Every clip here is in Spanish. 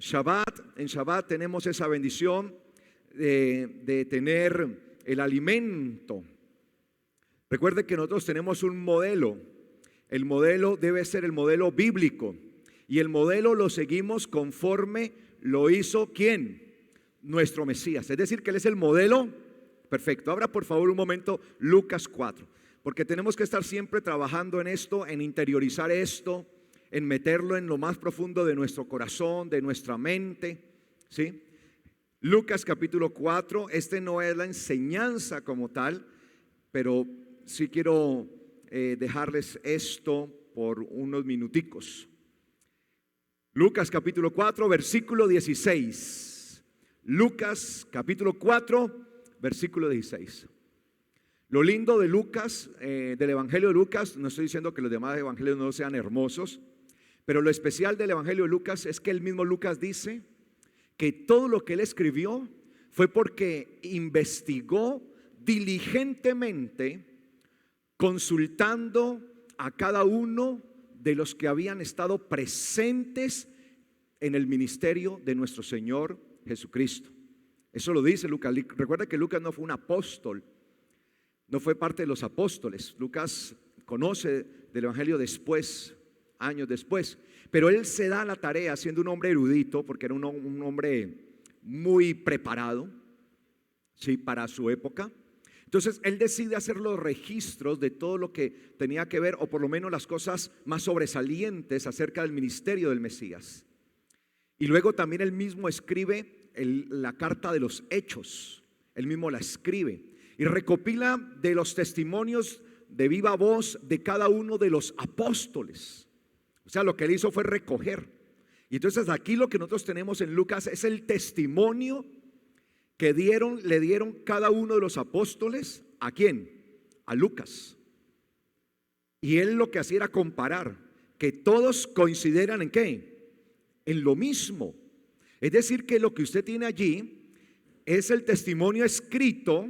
En Shabbat tenemos esa bendición de tener el alimento. Recuerde que nosotros tenemos un modelo. El modelo debe ser el modelo bíblico. Y el modelo lo seguimos conforme lo hizo ¿quién? Nuestro Mesías. Es decir, que Él es el modelo perfecto. Abra por favor un momento Lucas 4. Porque tenemos que estar siempre trabajando en esto, en interiorizar esto, en meterlo en lo más profundo de nuestro corazón, de nuestra mente, ¿sí? Lucas capítulo 4, no es la enseñanza como tal, pero sí quiero dejarles esto por unos minuticos. Lucas capítulo 4, versículo 16. Lucas capítulo 4, versículo 16. Lo lindo de Lucas, del Evangelio de Lucas, no estoy diciendo que los demás evangelios no sean hermosos, pero lo especial del Evangelio de Lucas es que el mismo Lucas dice que todo lo que él escribió fue porque investigó diligentemente, consultando a cada uno de los que habían estado presentes en el ministerio de nuestro Señor Jesucristo. Eso lo dice Lucas. Recuerda que Lucas no fue un apóstol, no fue parte de los apóstoles. Lucas conoce del Evangelio después, años después, pero él se da la tarea, siendo un hombre erudito, porque era un hombre muy preparado, ¿sí?, para su época. Entonces él decide hacer los registros de todo lo que tenía que ver, o por lo menos las cosas más sobresalientes acerca del ministerio del Mesías. Y luego también él mismo escribe la carta de los Hechos. Él mismo la escribe y recopila de los testimonios de viva voz de cada uno de los apóstoles. O sea, lo que él hizo fue recoger. Y entonces aquí lo que nosotros tenemos en Lucas es el testimonio que le dieron cada uno de los apóstoles. ¿A quién? A Lucas. Y él lo que hacía era comparar, que todos coincideran ¿en qué? En lo mismo. Es decir, que lo que usted tiene allí es el testimonio escrito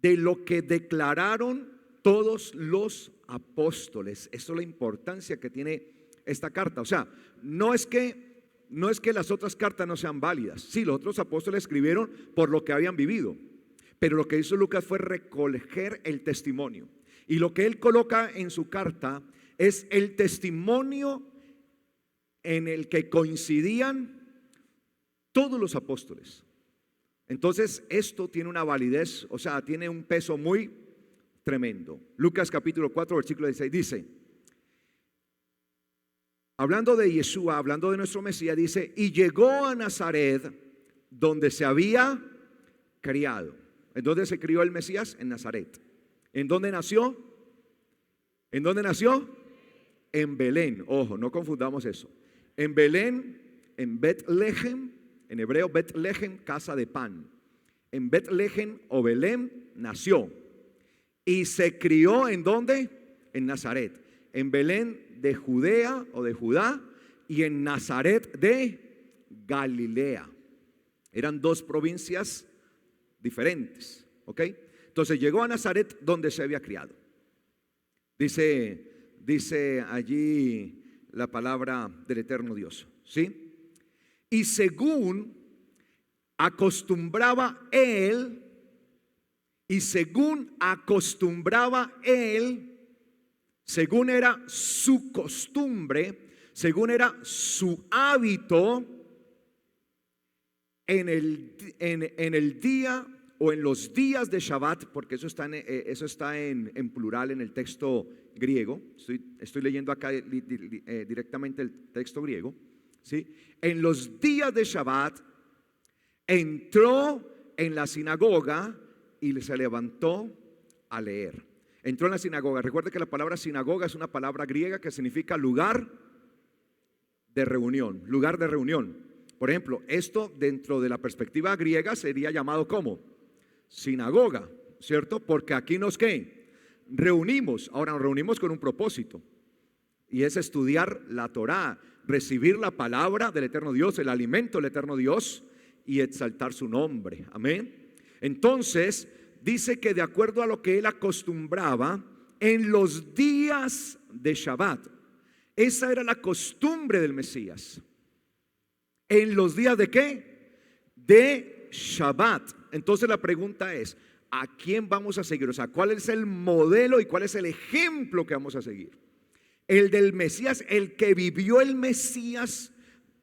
de lo que declararon todos los apóstoles. Eso es la importancia que tiene esta carta. O sea, no es que las otras cartas no sean válidas. Sí, los otros apóstoles escribieron por lo que habían vivido, pero lo que hizo Lucas fue recoger el testimonio. Y lo que él coloca en su carta es el testimonio en el que coincidían todos los apóstoles. Entonces esto tiene una validez, o sea, tiene un peso muy tremendo. Lucas capítulo 4 versículo 16 dice, hablando de Yeshua, hablando de nuestro Mesías, dice: y llegó a Nazaret, donde se había criado. ¿En dónde se crió el Mesías? En Nazaret. ¿En dónde nació? ¿En dónde nació? En Belén. Ojo, no confundamos eso. En Belén, en Betlehem, en hebreo Betlehem, casa de pan. En Betlehem o Belén nació. Y se crió ¿en dónde? En Nazaret. En Belén de Judea o de Judá y en Nazaret de Galilea. Eran dos provincias diferentes, ¿ok? Entonces llegó a Nazaret, donde se había criado. Dice allí la palabra del eterno Dios, ¿sí? Y según acostumbraba él, según era su costumbre, según era su hábito, en el día o en los días de Shabbat, porque eso está en plural en el texto griego. Estoy leyendo acá directamente el texto griego, ¿sí? En los días de Shabbat entró en la sinagoga y se levantó a leer. Entró en la sinagoga. Recuerde que la palabra sinagoga es una palabra griega que significa lugar de reunión. Lugar de reunión. Por ejemplo, esto dentro de la perspectiva griega sería llamado ¿cómo? Sinagoga, ¿cierto? Porque aquí nos ¿qué? Reunimos. Ahora nos reunimos con un propósito, y es estudiar la Torá, recibir la palabra del eterno Dios, el alimento del eterno Dios, y exaltar su nombre. Amén. Entonces dice que de acuerdo a lo que él acostumbraba en los días de Shabbat, esa era la costumbre del Mesías. ¿En los días de qué? De Shabbat. Entonces la pregunta es, ¿a quién vamos a seguir? O sea, ¿cuál es el modelo y cuál es el ejemplo que vamos a seguir? ¿El del Mesías, el que vivió el Mesías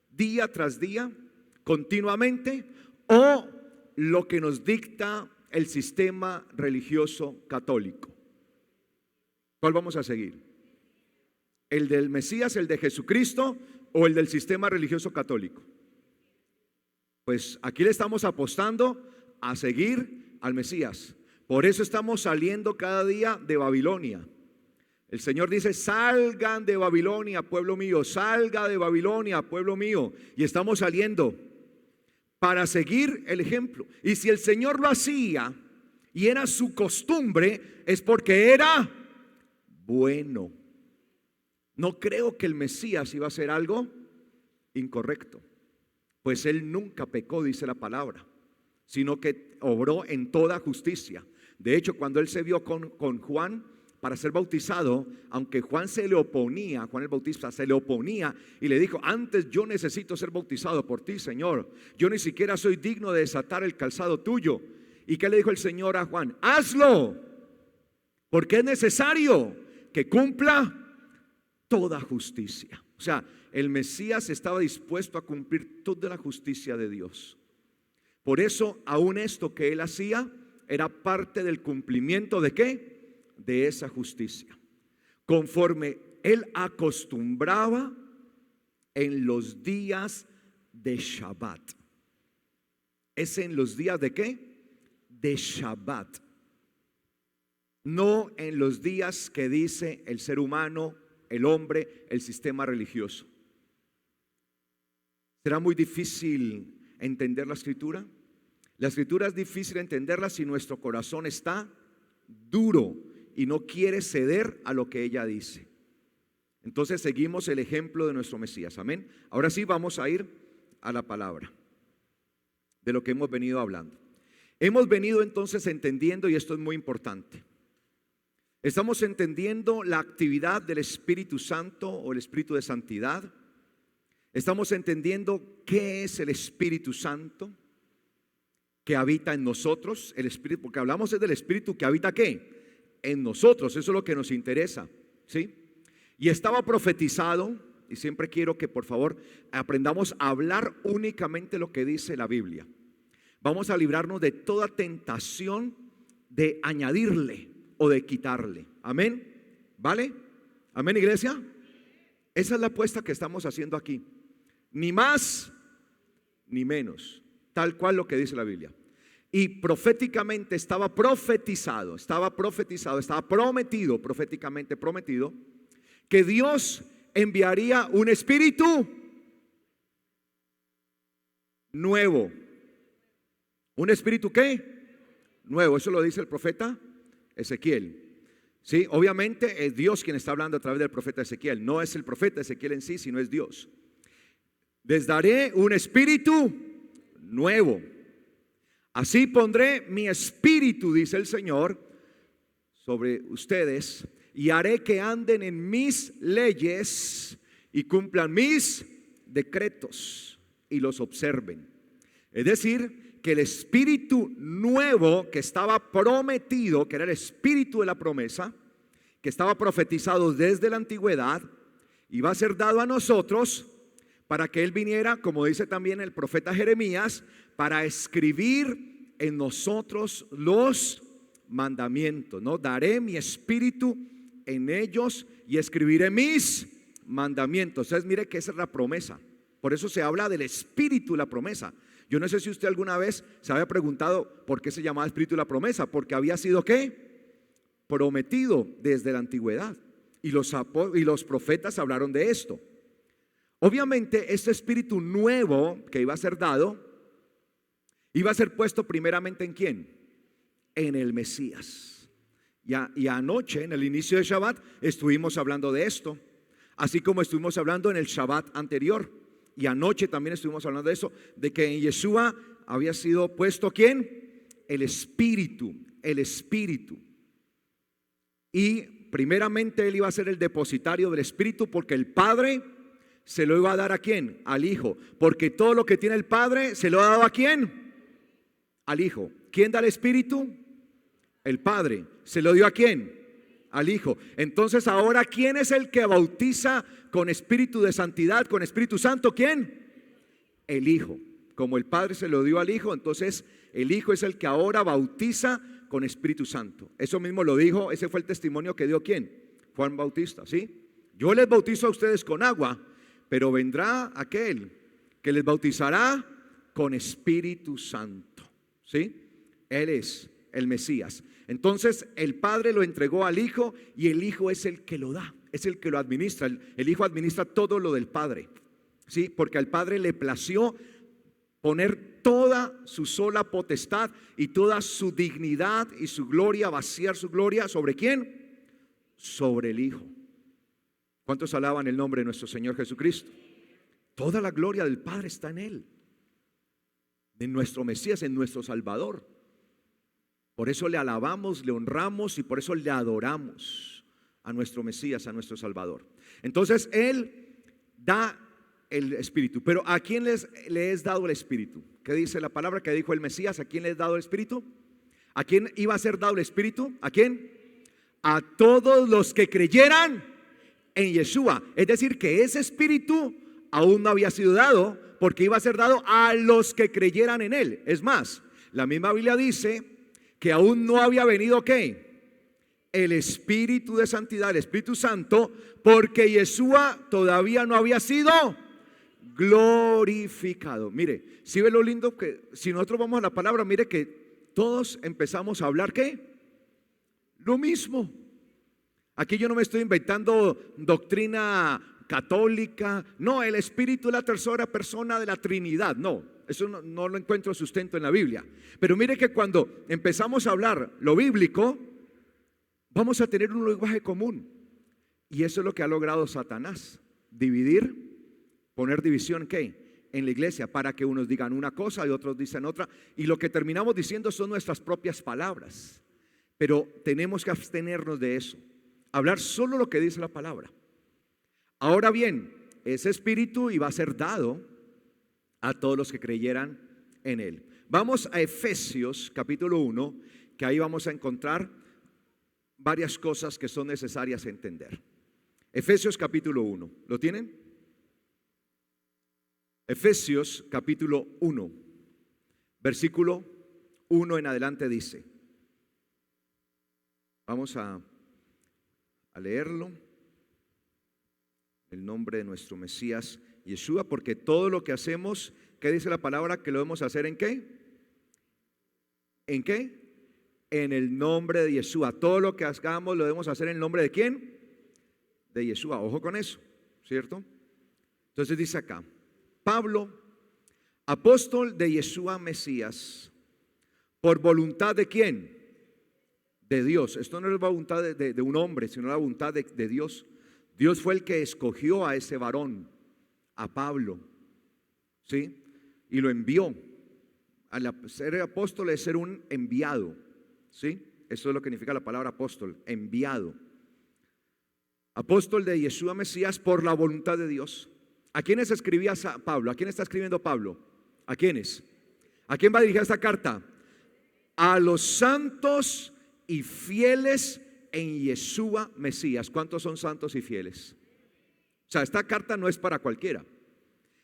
día tras día, continuamente, o lo que nos dicta el sistema religioso católico? ¿Cuál vamos a seguir? ¿El del Mesías, el de Jesucristo, o el del sistema religioso católico? Pues aquí le estamos apostando a seguir al Mesías. Por eso estamos saliendo cada día de Babilonia. El Señor dice: salgan de Babilonia, pueblo mío, salga de Babilonia, pueblo mío. Y estamos saliendo para seguir el ejemplo. Y si el Señor lo hacía y era su costumbre, es porque era bueno. No creo que el Mesías iba a hacer algo incorrecto, pues Él nunca pecó, dice la palabra, sino que obró en toda justicia. De hecho, cuando Él se vio con Juan para ser bautizado, aunque Juan se le oponía, Juan el Bautista se le oponía y le dijo: antes yo necesito ser bautizado por ti, Señor, yo ni siquiera soy digno de desatar el calzado tuyo. ¿Y qué le dijo el Señor a Juan? Hazlo, porque es necesario que cumpla toda justicia. O sea, el Mesías estaba dispuesto a cumplir toda la justicia de Dios. Por eso, aún esto que Él hacía era parte del cumplimiento ¿de qué? De esa justicia, conforme Él acostumbraba en los días de Shabbat. ¿Es en los días de qué? De Shabbat. No en los días que dice el ser humano, el hombre, el sistema religioso. ¿Será muy difícil entender la Escritura? La Escritura es difícil entenderla si nuestro corazón está duro y no quiere ceder a lo que ella dice. Entonces seguimos el ejemplo de nuestro Mesías. Amén. Ahora sí vamos a ir a la palabra de lo que hemos venido hablando. Hemos venido entonces entendiendo, y esto es muy importante, estamos entendiendo la actividad del Espíritu Santo o el Espíritu de Santidad. Estamos entendiendo qué es el Espíritu Santo que habita en nosotros. El Espíritu, porque hablamos del Espíritu que habita ¿qué? En nosotros. Eso es lo que nos interesa, ¿sí? Y estaba profetizado, y siempre quiero que por favor aprendamos a hablar únicamente lo que dice la Biblia. Vamos a librarnos de toda tentación de añadirle o de quitarle. Amén. ¿Vale? Amén, iglesia. Esa es la apuesta que estamos haciendo aquí. Ni más ni menos, tal cual lo que dice la Biblia. Y proféticamente estaba profetizado, estaba prometido, proféticamente prometido, que Dios enviaría un espíritu nuevo. ¿Un espíritu qué? Nuevo. Eso lo dice el profeta Ezequiel. Sí, obviamente es Dios quien está hablando a través del profeta Ezequiel. No es el profeta Ezequiel en sí, sino es Dios. Les daré un espíritu nuevo. Así pondré mi espíritu, dice el Señor, sobre ustedes, y haré que anden en mis leyes y cumplan mis decretos y los observen. Es decir, que el espíritu nuevo que estaba prometido, que era el espíritu de la promesa, que estaba profetizado desde la antigüedad, iba a ser dado a nosotros para que Él viniera, como dice también el profeta Jeremías, para escribir en nosotros los mandamientos, ¿no? Daré mi espíritu en ellos y escribiré mis mandamientos. Entonces mire que esa es la promesa. Por eso se habla del espíritu de la promesa. Yo no sé si usted alguna vez se había preguntado por qué se llamaba espíritu de la promesa. Porque había sido ¿qué? Prometido desde la antigüedad. Y los profetas hablaron de esto. Obviamente este espíritu nuevo que iba a ser dado, iba a ser puesto primeramente ¿en quién? En el Mesías. Y anoche, en el inicio de Shabbat, estuvimos hablando de esto, así como estuvimos hablando en el Shabbat anterior. Y anoche también estuvimos hablando de eso, de que en Yeshua había sido puesto ¿quién? El Espíritu, el Espíritu. Y primeramente Él iba a ser el depositario del Espíritu, porque el Padre se lo iba a dar ¿a quién? Al Hijo. Porque todo lo que tiene el Padre se lo ha dado ¿a quién? Al Hijo. ¿Quién da el Espíritu? El Padre. ¿Se lo dio a quién? Al Hijo. Entonces ahora, ¿quién es el que bautiza con Espíritu de santidad, con Espíritu Santo? ¿Quién? El Hijo. Como el Padre se lo dio al Hijo, entonces el Hijo es el que ahora bautiza con Espíritu Santo. Eso mismo lo dijo, ese fue el testimonio que dio ¿quién? Juan Bautista, ¿sí? Yo les bautizo a ustedes con agua, pero vendrá aquel que les bautizará con Espíritu Santo, ¿sí? Él es el Mesías. Entonces el Padre lo entregó al Hijo y el Hijo es el que lo da, es el que lo administra. El Hijo administra todo lo del Padre, ¿sí? Porque al Padre le plació poner toda su sola potestad y toda su dignidad y su gloria, vaciar su gloria, ¿sobre quién? Sobre el Hijo. ¿Cuántos alaban el nombre de nuestro Señor Jesucristo? Toda la gloria del Padre está en Él, en nuestro Mesías, en nuestro Salvador. Por eso le alabamos, le honramos y por eso le adoramos a nuestro Mesías, a nuestro Salvador. Entonces Él da el Espíritu. Pero ¿a quién le es dado el Espíritu? ¿Qué dice la palabra que dijo el Mesías? ¿A quién le es dado el Espíritu? ¿A quién iba a ser dado el Espíritu? ¿A quién? A todos los que creyeran en Yeshua. Es decir, que ese Espíritu aún no había sido dado, porque iba a ser dado a los que creyeran en Él. Es más, la misma Biblia dice que aún no había venido ¿qué? El Espíritu de santidad, el Espíritu Santo, porque Yeshua todavía no había sido glorificado. Mire, si ve lo lindo que si nosotros vamos a la palabra, mire que todos empezamos a hablar ¿qué? Lo mismo. Aquí yo no me estoy inventando doctrina católica. No, el Espíritu es la tercera persona de la Trinidad. No, eso no lo encuentro sustento en la Biblia. Pero mire que cuando empezamos a hablar lo bíblico, vamos a tener un lenguaje común. Y eso es lo que ha logrado Satanás. Dividir, poner división ¿qué? En la iglesia, para que unos digan una cosa y otros dicen otra. Y lo que terminamos diciendo son nuestras propias palabras. Pero tenemos que abstenernos de eso. Hablar solo lo que dice la palabra. Ahora bien, ese Espíritu iba a ser dado a todos los que creyeran en Él. Vamos a Efesios capítulo 1, que ahí vamos a encontrar varias cosas que son necesarias entender. Efesios capítulo 1, ¿lo tienen? Efesios capítulo 1, versículo 1 en adelante dice. Vamos a leerlo. El nombre de nuestro Mesías Yeshua, porque todo lo que hacemos, ¿qué dice la palabra? Que lo debemos hacer ¿en qué? ¿En qué? En el nombre de Yeshua. Todo lo que hagamos lo debemos hacer en el nombre de ¿quién? De Yeshua. Ojo con eso, ¿cierto? Entonces dice acá, Pablo, apóstol de Yeshua Mesías, por voluntad de ¿quién? De Dios. Esto no es voluntad de un hombre, sino la voluntad de Dios. Dios fue el que escogió a ese varón, a Pablo, ¿sí? Y lo envió. Ser apóstol es ser un enviado, ¿sí? Eso es lo que significa la palabra apóstol, enviado. Apóstol de Yeshua Mesías por la voluntad de Dios. ¿A quiénes escribía Pablo? ¿A quién está escribiendo Pablo? ¿A quiénes? ¿A quién va a dirigir esta carta? A los santos y fieles en Yeshua Mesías. ¿Cuántos son santos y fieles? O sea, esta carta no es para cualquiera,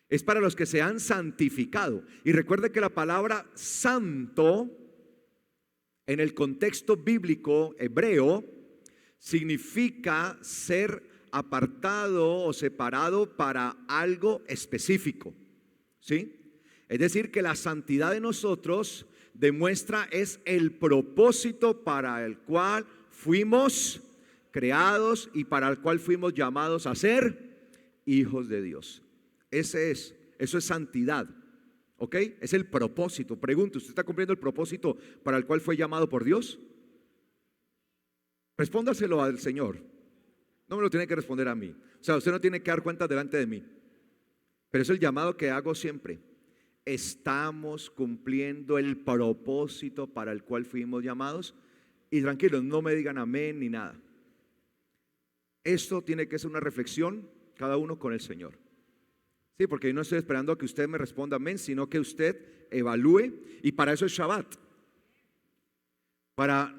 es para los que se han santificado. Y recuerde que la palabra santo en el contexto bíblico hebreo significa ser apartado o separado para algo específico, ¿sí? Es decir, que la santidad de nosotros demuestra es el propósito para el cual fuimos creados y para el cual fuimos llamados a ser hijos de Dios. Eso es santidad, ¿ok? Es el propósito. Pregunto, ¿usted está cumpliendo el propósito para el cual fue llamado por Dios? Respóndaselo al Señor. No me lo tiene que responder a mí. O sea, usted no tiene que dar cuenta delante de mí. Pero es el llamado que hago siempre. Estamos cumpliendo el propósito para el cual fuimos llamados. Y tranquilos, no me digan amén ni nada. Esto tiene que ser una reflexión cada uno con el Señor. Sí, porque yo no estoy esperando a que usted me responda amén, sino que usted evalúe, y para eso es Shabbat. Para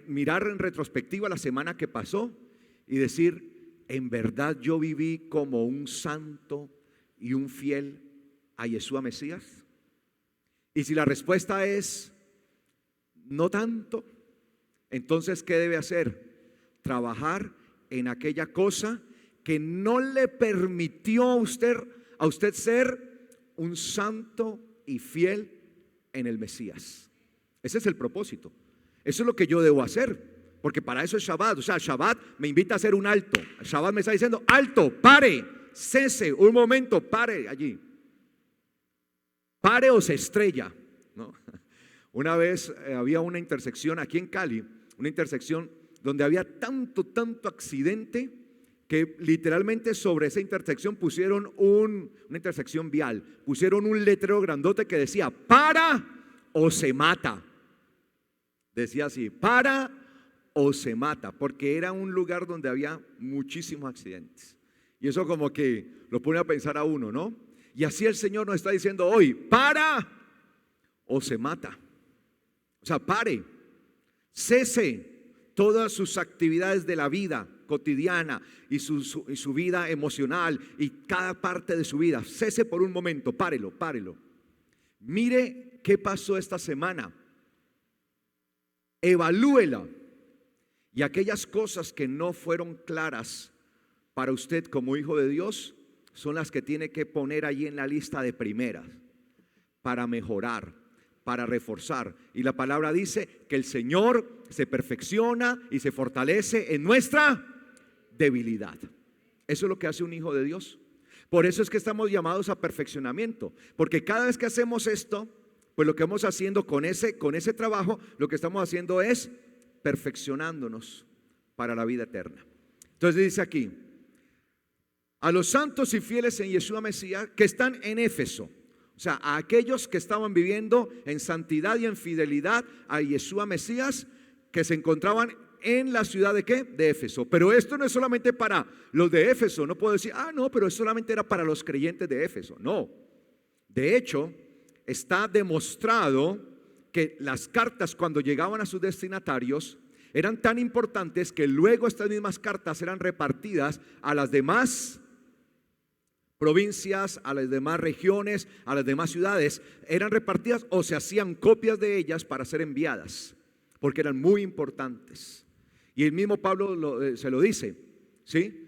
mirar en retrospectiva la semana que pasó y decir, en verdad yo viví como un santo y un fiel a Yeshua Mesías. Y si la respuesta es no tanto, entonces ¿qué debe hacer? Trabajar en aquella cosa que no le permitió a usted ser un santo y fiel en el Mesías. Ese es el propósito. Eso es lo que yo debo hacer, porque para eso es Shabbat. O sea, Shabbat me invita a hacer un alto. Shabbat me está diciendo, alto, pare, cese, un momento, pare allí. Pare o se estrella, ¿no? Una vez había una intersección aquí en Cali, una intersección donde había tanto accidente que literalmente sobre esa intersección pusieron una intersección vial, pusieron un letrero grandote que decía, para o se mata. Decía así, para o se mata, porque era un lugar donde había muchísimos accidentes. Y eso como que lo pone a pensar a uno, ¿no? Y así el Señor nos está diciendo hoy, para o se mata. O sea, pare, cese todas sus actividades de la vida cotidiana y su vida emocional y cada parte de su vida. Cese por un momento, párelo. Mire qué pasó esta semana. Evalúela, y aquellas cosas que no fueron claras para usted como hijo de Dios son las que tiene que poner allí en la lista de primeras para mejorar, para reforzar. Y la palabra dice que el Señor se perfecciona y se fortalece en nuestra debilidad. Eso es lo que hace un hijo de Dios. Por eso es que estamos llamados a perfeccionamiento, porque cada vez que hacemos esto, pues lo que vamos haciendo con ese trabajo, lo que estamos haciendo es perfeccionándonos para la vida eterna. Entonces dice aquí, a los santos y fieles en Yeshua Mesías que están en Éfeso, o sea, a aquellos que estaban viviendo en santidad y en fidelidad a Yeshua Mesías, que se encontraban en la ciudad de ¿qué? De Éfeso. Pero esto no es solamente para los de Éfeso. No puedo decir, no, pero solamente era para los creyentes de Éfeso. No, de hecho está demostrado que las cartas, cuando llegaban a sus destinatarios, eran tan importantes que luego estas mismas cartas eran repartidas a las demás provincias, a las demás regiones, a las demás ciudades. Eran repartidas o se hacían copias de ellas para ser enviadas, porque eran muy importantes. Y el mismo Pablo se lo dice, ¿sí?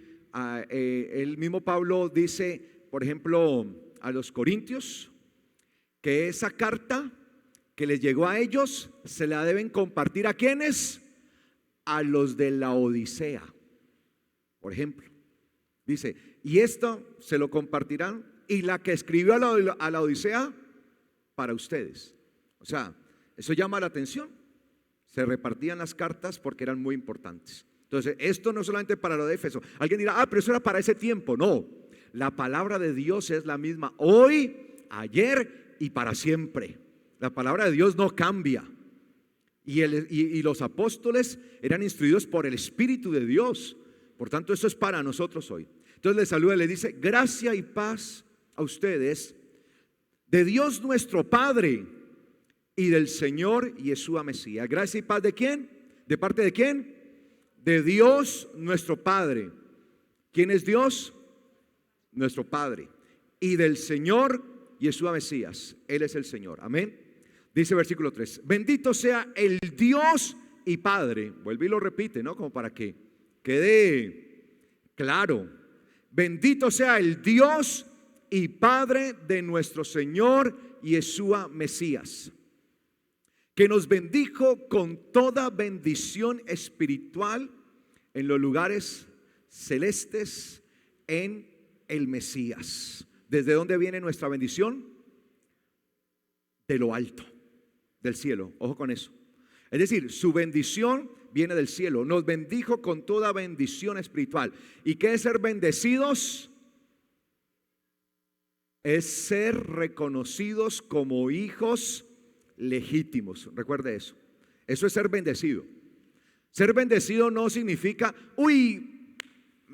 El mismo Pablo dice, por ejemplo, a los Corintios, que esa carta que les llegó a ellos se la deben compartir ¿a quiénes? A los de la Odisea, por ejemplo. Dice, y esto se lo compartirán, y la que escribió a la Odisea para ustedes. O sea, eso llama la atención. Se repartían las cartas porque eran muy importantes. Entonces, esto no solamente para lo de Éfeso. Alguien dirá, pero eso era para ese tiempo. No, la palabra de Dios es la misma hoy, ayer y para siempre. La palabra de Dios no cambia. Y los apóstoles eran instruidos por el Espíritu de Dios. Por tanto, eso es para nosotros hoy. Entonces le saluda y le dice, gracia y paz a ustedes de Dios nuestro Padre y del Señor Yeshua Mesías. Gracia y paz ¿de quién? ¿De parte de quién? De Dios nuestro Padre. ¿Quién es Dios? Nuestro Padre. Y del Señor Yeshua Mesías. Él es el Señor. Amén. Dice versículo 3. Bendito sea el Dios y Padre. Vuelve y lo repite, ¿no? Como para que quede claro. Bendito sea el Dios y Padre de nuestro Señor Yeshua Mesías, que nos bendijo con toda bendición espiritual en los lugares celestes en el Mesías. ¿Desde dónde viene nuestra bendición? De lo alto, del cielo. Ojo con eso. Es decir, su bendición viene del cielo. Nos bendijo con toda bendición espiritual. ¿Y qué es ser bendecidos? Es ser reconocidos como hijos legítimos. Recuerde eso. Eso es ser bendecido. Ser bendecido no significa,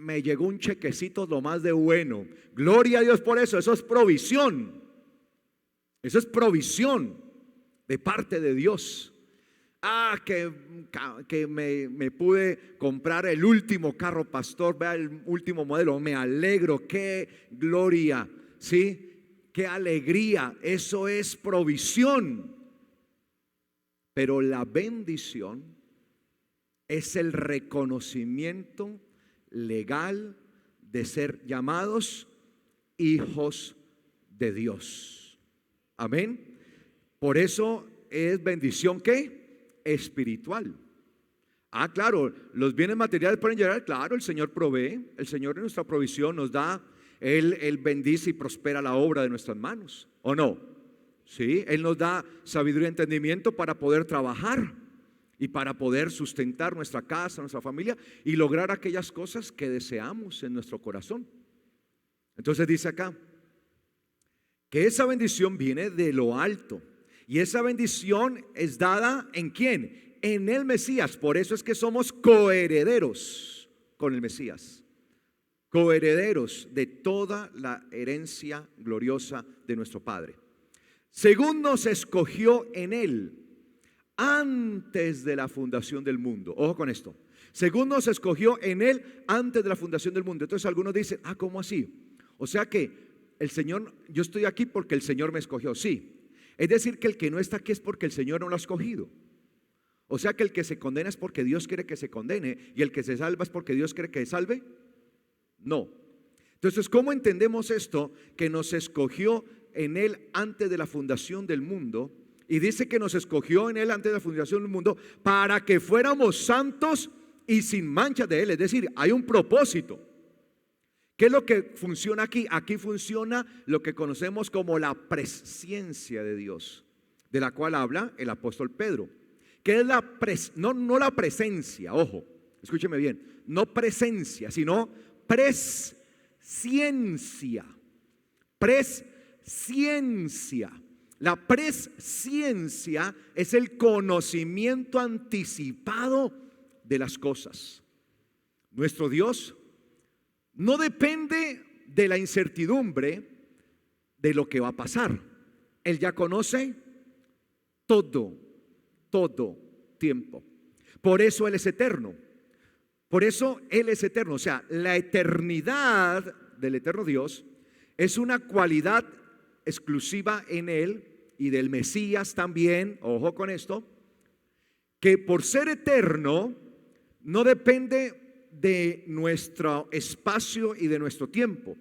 me llegó un chequecito lo más de bueno. Gloria a Dios por eso. Eso es provisión. Eso es provisión de parte de Dios. Que me pude comprar el último carro, pastor. Vea el último modelo. Me alegro. Qué gloria. ¿Sí? Qué alegría. Eso es provisión. Pero la bendición es el reconocimiento legal de ser llamados hijos de Dios. Amén. Por eso es bendición ¿qué? Espiritual. Claro, los bienes materiales pueden llegar, claro, el Señor provee, el Señor en nuestra provisión nos da, Él bendice y prospera la obra de nuestras manos, ¿o no? Sí, Él nos da sabiduría y entendimiento para poder trabajar y para poder sustentar nuestra casa, nuestra familia y lograr aquellas cosas que deseamos en nuestro corazón. Entonces dice acá que esa bendición viene de lo alto y esa bendición es dada ¿en quién? En el Mesías. Por eso es que somos coherederos con el Mesías, coherederos de toda la herencia gloriosa de nuestro Padre, según nos escogió en Él antes de la fundación del mundo. Ojo con esto. Según nos escogió en Él antes de la fundación del mundo. Entonces algunos dicen, ¿cómo así? O sea que el Señor, yo estoy aquí porque el Señor me escogió. Sí. Es decir que el que no está aquí es porque el Señor no lo ha escogido. O sea que el que se condena es porque Dios quiere que se condene, y el que se salva es porque Dios quiere que se salve. No. Entonces, ¿cómo entendemos esto? Que nos escogió en Él antes de la fundación del mundo. Y dice que nos escogió en Él antes de la fundación del mundo para que fuéramos santos y sin mancha de Él. Es decir, hay un propósito. ¿Qué es lo que funciona aquí? Aquí funciona lo que conocemos como la presciencia de Dios, de la cual habla el apóstol Pedro. ¿Qué es no la presencia? Ojo, escúcheme bien. No presencia, sino presciencia. Presciencia. La presciencia es el conocimiento anticipado de las cosas. Nuestro Dios no depende de la incertidumbre de lo que va a pasar. Él ya conoce todo tiempo. Por eso Él es eterno. Por eso Él es eterno. O sea, la eternidad del eterno Dios es una cualidad exclusiva en Él y del Mesías también. Ojo con esto, que por ser eterno no depende de nuestro espacio y de nuestro tiempo.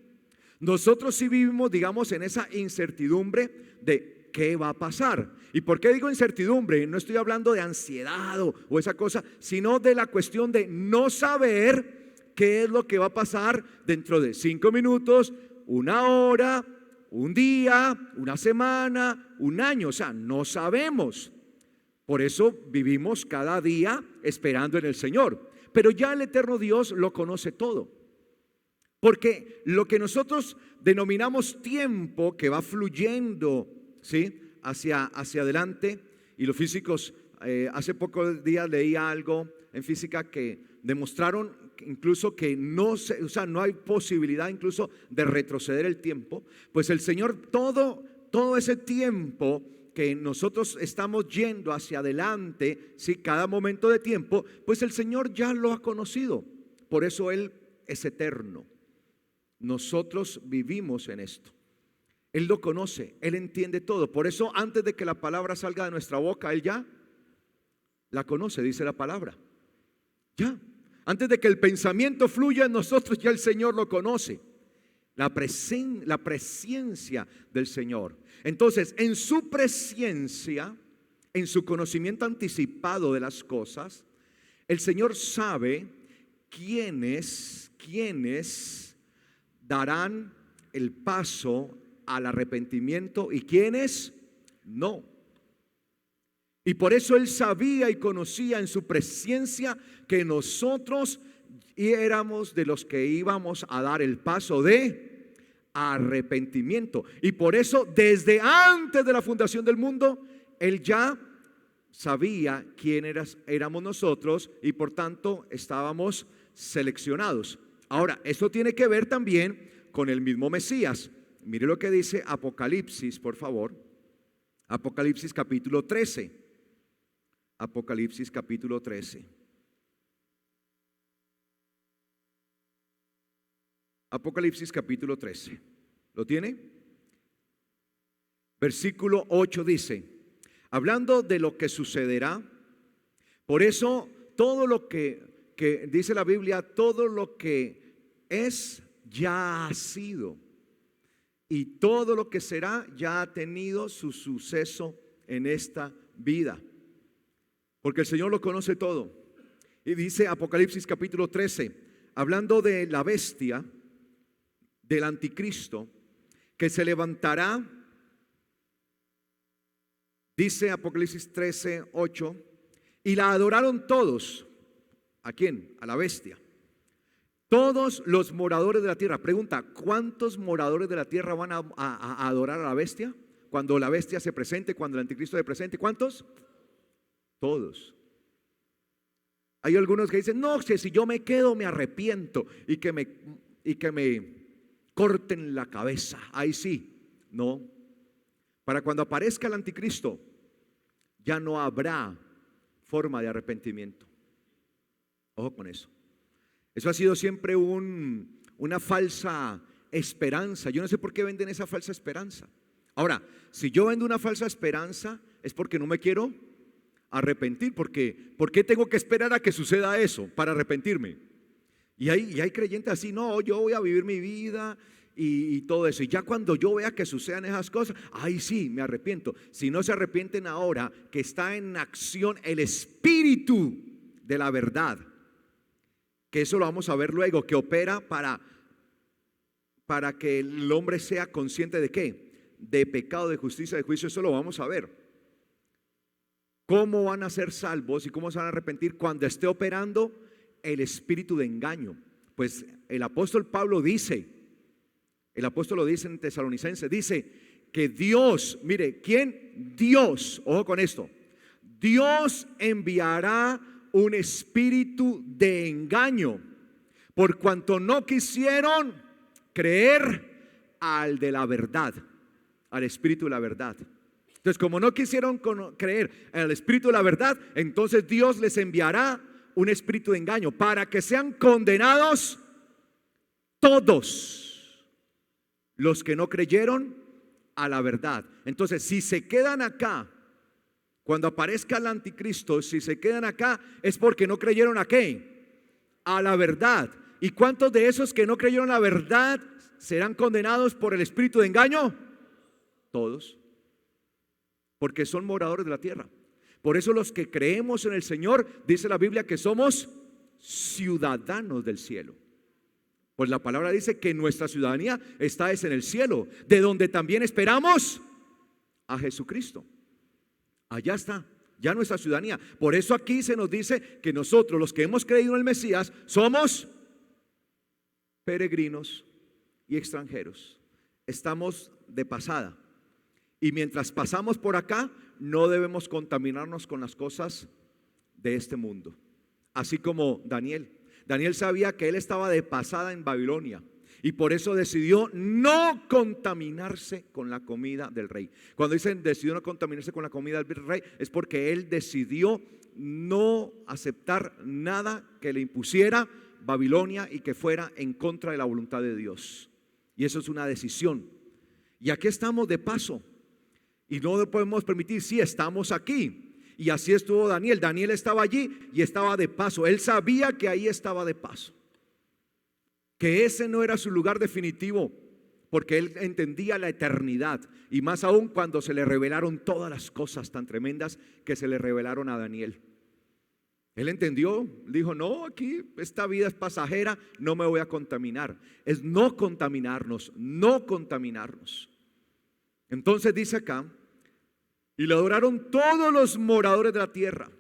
Nosotros sí vivimos, digamos, en esa incertidumbre de qué va a pasar. ¿Y por qué digo incertidumbre? No estoy hablando de ansiedad o esa cosa, sino de la cuestión de no saber qué es lo que va a pasar dentro de 5 minutos, 1 hora, un día, una semana, un año. O sea, no sabemos. Por eso vivimos cada día esperando en el Señor. Pero ya el eterno Dios lo conoce todo. Porque lo que nosotros denominamos tiempo, que va fluyendo, ¿sí?, hacia adelante, y los físicos, hace pocos días leía algo en física que demostraron incluso que no hay posibilidad incluso de retroceder el tiempo. Pues el Señor, todo ese tiempo que nosotros estamos yendo hacia adelante, ¿sí?, cada momento de tiempo, pues el Señor ya lo ha conocido. Por eso Él es eterno. Nosotros vivimos en esto. Él lo conoce, Él entiende todo. Por eso antes de que la palabra salga de nuestra boca, Él ya la conoce, dice la palabra. Ya, antes de que el pensamiento fluya en nosotros, ya el Señor lo conoce. La presciencia del Señor. Entonces, en su presciencia, en su conocimiento anticipado de las cosas, el Señor sabe quiénes darán el paso al arrepentimiento y quiénes no. Y por eso Él sabía y conocía en su presciencia que nosotros éramos de los que íbamos a dar el paso de arrepentimiento. Y por eso desde antes de la fundación del mundo, Él ya sabía quién éramos nosotros y por tanto estábamos seleccionados. Ahora, esto tiene que ver también con el mismo Mesías. Mire lo que dice Apocalipsis, por favor. Apocalipsis capítulo 13. Apocalipsis capítulo 13. Apocalipsis capítulo 13. ¿Lo tiene? Versículo 8 dice, hablando de lo que sucederá, por eso todo lo que dice la Biblia, todo lo que es ya ha sido, y todo lo que será ya ha tenido su suceso en esta vida, porque el Señor lo conoce todo. Y dice Apocalipsis capítulo 13, hablando de la bestia, del anticristo, que se levantará, dice Apocalipsis 13, 8, y la adoraron todos. ¿A quién? A la bestia. Todos los moradores de la tierra. Pregunta, ¿cuántos moradores de la tierra van a adorar a la bestia? Cuando la bestia se presente, cuando el anticristo se presente, ¿cuántos? Todos. Hay algunos que dicen, no, si yo me quedo me arrepiento y que me corten la cabeza. Ahí sí. No. Para cuando aparezca el anticristo, ya no habrá forma de arrepentimiento. Ojo con eso. Eso ha sido siempre una falsa esperanza. Yo no sé por qué venden esa falsa esperanza. Ahora, si yo vendo una falsa esperanza, es porque no me quiero arrepentir. ¿Por qué tengo que esperar a que suceda eso para arrepentirme? Y hay creyentes así, no, yo voy a vivir mi vida y todo eso. Y ya cuando yo vea que sucedan esas cosas, ahí sí, me arrepiento. Si no se arrepienten ahora, que está en acción el espíritu de la verdad, que eso lo vamos a ver luego, que opera para que el hombre sea consciente de ¿qué? De pecado, de justicia, de juicio. Eso lo vamos a ver. ¿Cómo van a ser salvos y cómo se van a arrepentir cuando esté operando el espíritu de engaño? Pues el apóstol Pablo dice, el apóstol lo dice en Tesalonicenses, dice que Dios, mire, ¿quién? Dios, ojo con esto, Dios enviará un espíritu de engaño por cuanto no quisieron creer al de la verdad, al espíritu de la verdad. Entonces, como no quisieron creer al espíritu de la verdad, entonces Dios les enviará un espíritu de engaño para que sean condenados todos los que no creyeron a la verdad. Entonces, si se quedan acá, cuando aparezca el anticristo, si se quedan acá es porque no creyeron a ¿qué? A la verdad. ¿Y cuántos de esos que no creyeron a la verdad serán condenados por el espíritu de engaño? Todos, porque son moradores de la tierra. Por eso los que creemos en el Señor, dice la Biblia que somos ciudadanos del cielo. Pues la palabra dice que nuestra ciudadanía está en el cielo, de donde también esperamos a Jesucristo. Allá está, ya nuestra ciudadanía. Por eso aquí se nos dice que nosotros, los que hemos creído en el Mesías, somos peregrinos y extranjeros. Estamos de pasada. Y mientras pasamos por acá, no debemos contaminarnos con las cosas de este mundo. Así como Daniel. Daniel sabía que él estaba de pasada en Babilonia y por eso decidió no contaminarse con la comida del rey. Cuando dicen decidió no contaminarse con la comida del rey, es porque él decidió no aceptar nada que le impusiera Babilonia y que fuera en contra de la voluntad de Dios. Y eso es una decisión. Y aquí estamos de paso y no lo podemos permitir. Sí, estamos aquí. Y así estuvo Daniel. Daniel estaba allí y estaba de paso. Él sabía que ahí estaba de paso, que ese no era su lugar definitivo, porque él entendía la eternidad. Y más aún cuando se le revelaron todas las cosas tan tremendas que se le revelaron a Daniel. Él entendió, dijo, no, aquí esta vida es pasajera, no me voy a contaminar. Es no contaminarnos, no contaminarnos. Entonces dice acá, y le adoraron todos los moradores de la tierra,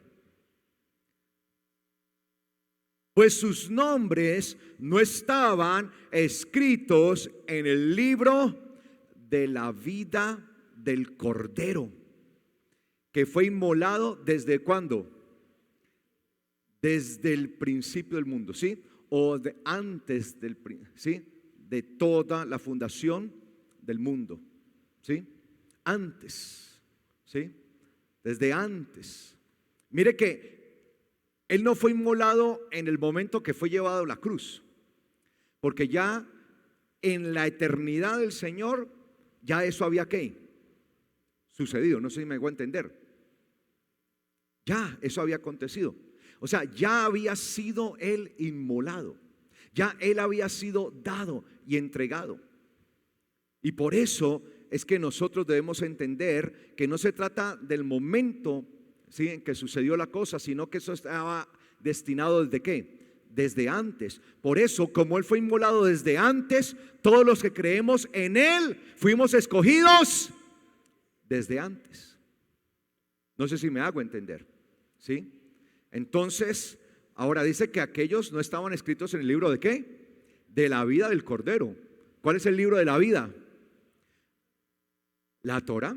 pues sus nombres no estaban escritos en el libro de la vida del Cordero, que fue inmolado ¿desde cuándo? Desde el principio del mundo, ¿sí? o de antes ¿sí? De toda la fundación del mundo, ¿sí? Antes, ¿sí? Desde antes. Mire que Él no fue inmolado en el momento que fue llevado a la cruz, porque ya en la eternidad del Señor, ya eso había ¿qué? Sucedido, no sé si me hago entender. Ya eso había acontecido. O sea, ya había sido Él inmolado. Ya Él había sido dado y entregado. Y por eso es que nosotros debemos entender que no se trata del momento, ¿sí?, en que sucedió la cosa, sino que eso estaba destinado ¿desde qué? Desde antes. Por eso, como Él fue inmolado desde antes, todos los que creemos en Él fuimos escogidos desde antes. No sé si me hago entender, ¿sí? Entonces, ahora dice que aquellos no estaban escritos en el libro ¿de qué? De la vida del Cordero. ¿Cuál es el libro de la vida? La Torá.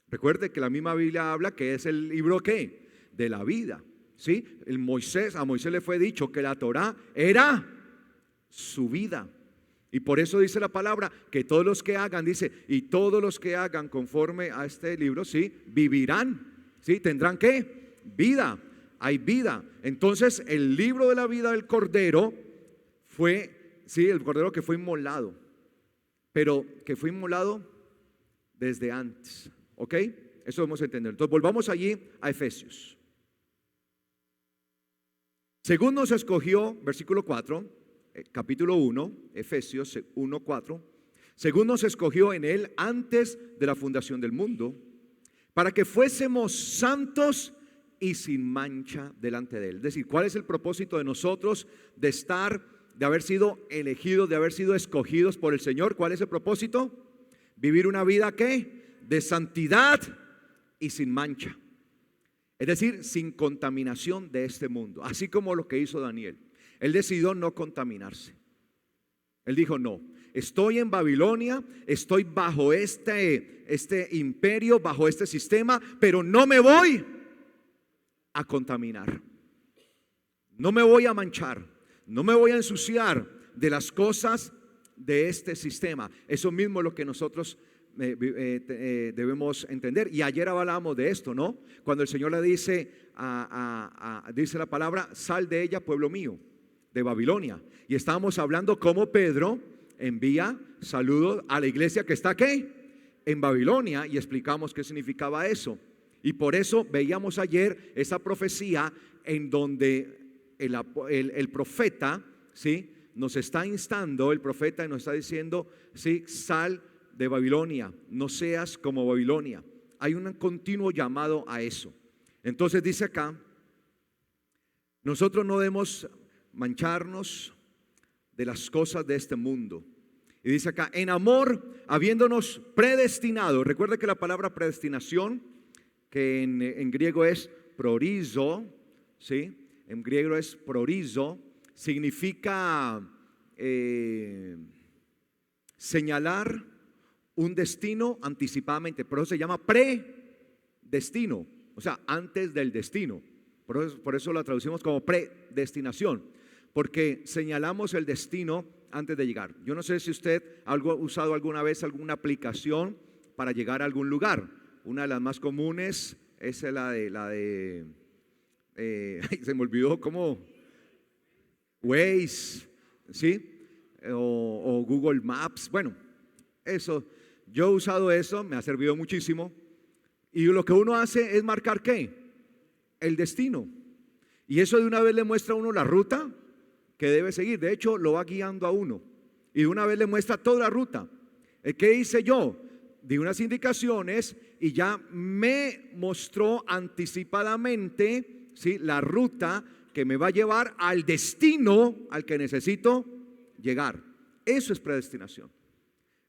Recuerde que la misma Biblia habla que es el libro ¿qué? De la vida, ¿sí? A Moisés le fue dicho que la Torá era su vida. Y por eso dice la palabra que todos los que hagan, dice, y todos los que hagan conforme a este libro, ¿sí? Vivirán, ¿sí? ¿Tendrán qué? Vida. Hay vida. Entonces el libro de la vida del Cordero fue, sí, el Cordero que fue inmolado, pero que fue inmolado desde antes, ¿ok? Eso debemos entender. Entonces volvamos allí a Efesios. Según nos escogió, versículo 4, capítulo 1, Efesios 1, 4, según nos escogió en Él antes de la fundación del mundo, para que fuésemos santos y sin mancha delante de Él. Es decir, ¿cuál es el propósito de nosotros de haber sido elegidos, de haber sido escogidos por el Señor? ¿Cuál es el propósito? Vivir una vida ¿qué? De santidad y sin mancha. Es decir, sin contaminación de este mundo. Así como lo que hizo Daniel. Él decidió no contaminarse. Él dijo no. Estoy en Babilonia, estoy bajo este imperio, bajo este sistema, pero no me voy a contaminar, no me voy a manchar, no me voy a ensuciar de las cosas de este sistema. Eso mismo es lo que nosotros debemos entender. Y ayer hablábamos de esto, ¿no? Cuando el Señor le dice dice la palabra, sal de ella, pueblo mío, de Babilonia. Y estábamos hablando cómo Pedro envía saludos a la iglesia que está ¿qué? En Babilonia, y explicamos qué significaba eso. Y por eso veíamos ayer esa profecía en donde el profeta, ¿sí?, nos está instando, el profeta nos está diciendo, ¿sí?, sal de Babilonia, no seas como Babilonia. Hay un continuo llamado a eso. Entonces dice acá, nosotros no debemos mancharnos de las cosas de este mundo. Y dice acá, en amor, habiéndonos predestinado. Recuerde que la palabra predestinación, que en griego es prorizo, ¿sí? En griego es prorizo, significa señalar un destino anticipadamente. Por eso se llama predestino, o sea, antes del destino. Por eso la traducimos como predestinación, porque señalamos el destino antes de llegar. Yo no sé si usted ha usado alguna vez alguna aplicación para llegar a algún lugar. Una de las más comunes es la de se me olvidó cómo, Waze, ¿sí? O Google Maps. Bueno, eso, yo he usado eso, me ha servido muchísimo. Y lo que uno hace es marcar ¿qué? El destino. Y eso de una vez le muestra a uno la ruta que debe seguir. De hecho, lo va guiando a uno. Y de una vez le muestra toda la ruta. ¿Qué hice yo? Di unas indicaciones y ya me mostró anticipadamente, ¿sí?, la ruta que me va a llevar al destino al que necesito llegar. Eso es predestinación.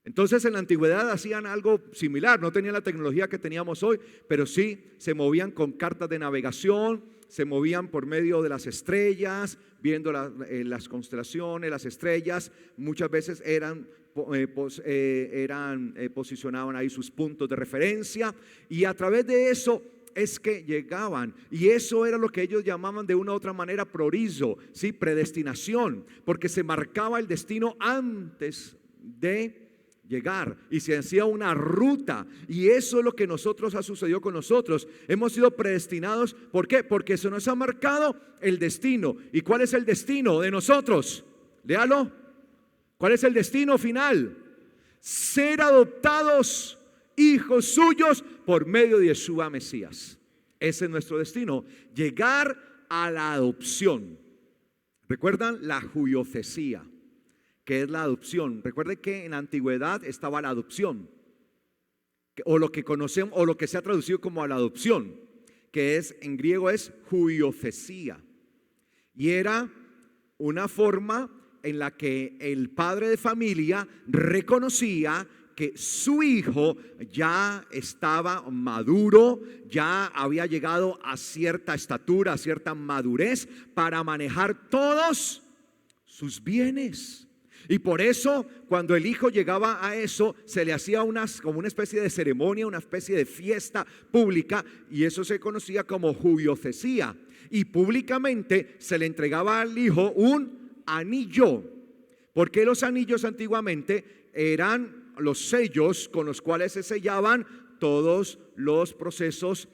Entonces en la antigüedad hacían algo similar, no tenían la tecnología que teníamos hoy, pero sí se movían con cartas de navegación, se movían por medio de las estrellas, viendo las constelaciones, las estrellas. Muchas veces posicionaban ahí sus puntos de referencia, y a través de eso es que llegaban, y eso era lo que ellos llamaban de una u otra manera prorizo, ¿sí? Predestinación, porque se marcaba el destino antes de llegar y se hacía una ruta, y eso es lo que nosotros ha sucedido con nosotros. Hemos sido predestinados. ¿Por qué? Porque se nos ha marcado el destino. ¿Y cuál es el destino de nosotros? Léalo. ¿Cuál es el destino final? Ser adoptados hijos suyos por medio de Yeshua Mesías. Ese es nuestro destino, llegar a la adopción. ¿Recuerdan la juiofesía? ¿Qué es la adopción? Recuerden que en la antigüedad estaba la adopción, o lo que conocemos, o lo que se ha traducido como a la adopción, que es en griego es juiofesía, y era una forma en la que el padre de familia reconocía que su hijo ya estaba maduro, ya había llegado a cierta estatura, a cierta madurez para manejar todos sus bienes. Y por eso cuando el hijo llegaba a eso, se le hacía como una especie de ceremonia, una especie de fiesta pública, y eso se conocía como juiofesía. Y públicamente se le entregaba al hijo un anillo, porque los anillos antiguamente eran los sellos con los cuales se sellaban todos los procesos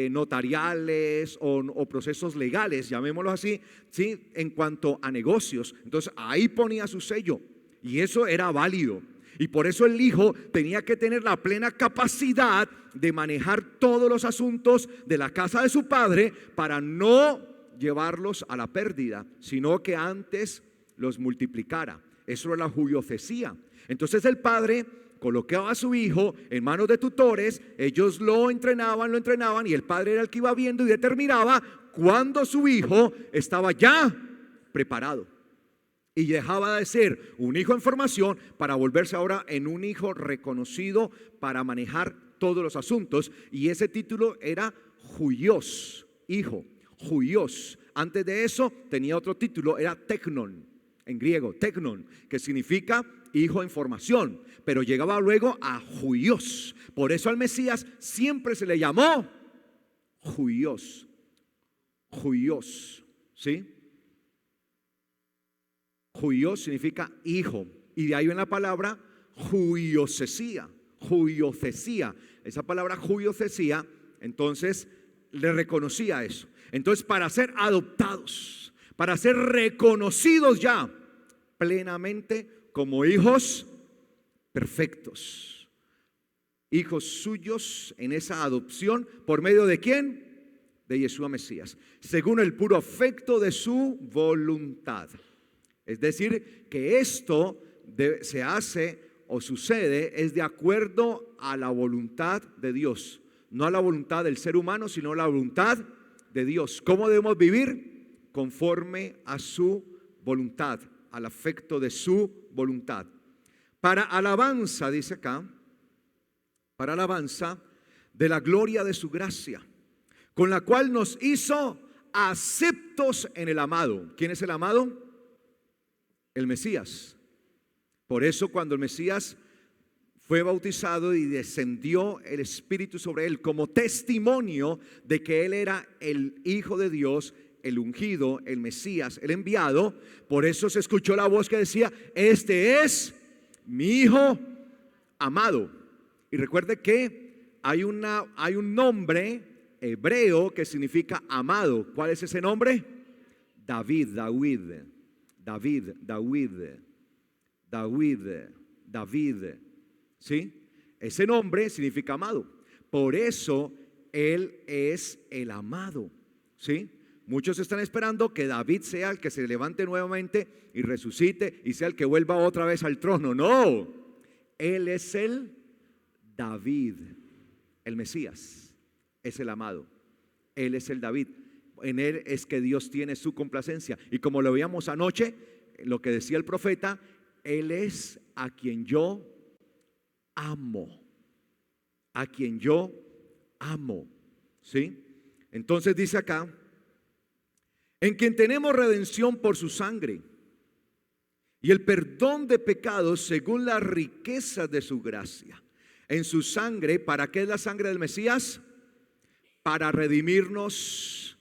notariales o procesos legales, llamémoslo así, ¿sí? En cuanto a negocios. Entonces ahí ponía su sello, y eso era válido, y por eso el hijo tenía que tener la plena capacidad de manejar todos los asuntos de la casa de su padre para no llevarlos a la pérdida, sino que antes los multiplicara. Eso era la juiofesía. Entonces el padre colocaba a su hijo en manos de tutores, ellos lo entrenaban, y el padre era el que iba viendo y determinaba cuándo su hijo estaba ya preparado, y dejaba de ser un hijo en formación para volverse ahora en un hijo reconocido para manejar todos los asuntos. Y ese título era Huios, hijo, Huios. Antes de eso tenía otro título, era Teknon, en griego, Teknon, que significa hijo en formación, pero llegaba luego a Huios. Por eso al Mesías siempre se le llamó Huios, Huios, ¿sí? Huios significa hijo, y de ahí viene la palabra juiocesía, juiocesía. Esa palabra juiocesía, entonces le reconocía eso. Entonces, para ser adoptados, para ser reconocidos ya plenamente como hijos perfectos, hijos suyos en esa adopción, ¿por medio de quién? De Yeshua Mesías, según el puro afecto de su voluntad. Es decir, que esto se hace o sucede es de acuerdo a la voluntad de Dios, no a la voluntad del ser humano, sino a la voluntad de Dios. ¿Cómo debemos vivir? Conforme a su voluntad, al afecto de su voluntad. Para alabanza, dice acá, para alabanza de la gloria de su gracia, con la cual nos hizo aceptos en el amado. ¿Quién es el amado? El Mesías. Por eso cuando el Mesías fue bautizado y descendió el Espíritu sobre él como testimonio de que él era el Hijo de Dios, el ungido, el Mesías, el enviado, por eso se escuchó la voz que decía: este es mi Hijo amado. Y recuerde que hay un nombre hebreo que significa amado. ¿Cuál es ese nombre? David, ¿sí? Ese nombre significa amado. Por eso él es el amado, ¿sí? Muchos están esperando que David sea el que se levante nuevamente y resucite y sea el que vuelva otra vez al trono. No, él es el David, el Mesías, es el amado. Él es el David. En él es que Dios tiene su complacencia. Y como lo veíamos anoche, lo que decía el profeta, él es a quien yo amo, a quien yo amo, ¿sí? Entonces dice acá: en quien tenemos redención por su sangre y el perdón de pecados según la riqueza de su gracia. En su sangre, ¿para qué es la sangre del Mesías? para redimirnos,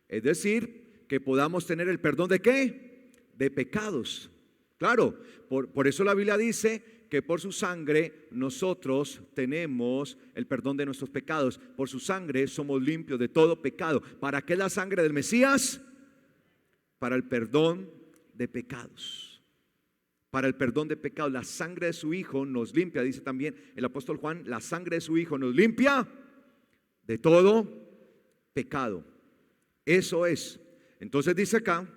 es decir, que podamos tener el perdón ¿de qué? De pecados. Claro, por eso la Biblia dice que por su sangre nosotros tenemos el perdón de nuestros pecados. Por su sangre somos limpios de todo pecado. ¿Para qué la sangre del Mesías? Para el perdón de pecados. Para el perdón de pecados. La sangre de su Hijo nos limpia, dice también el apóstol Juan, la sangre de su Hijo nos limpia de todo pecado. Eso es. Entonces dice acá,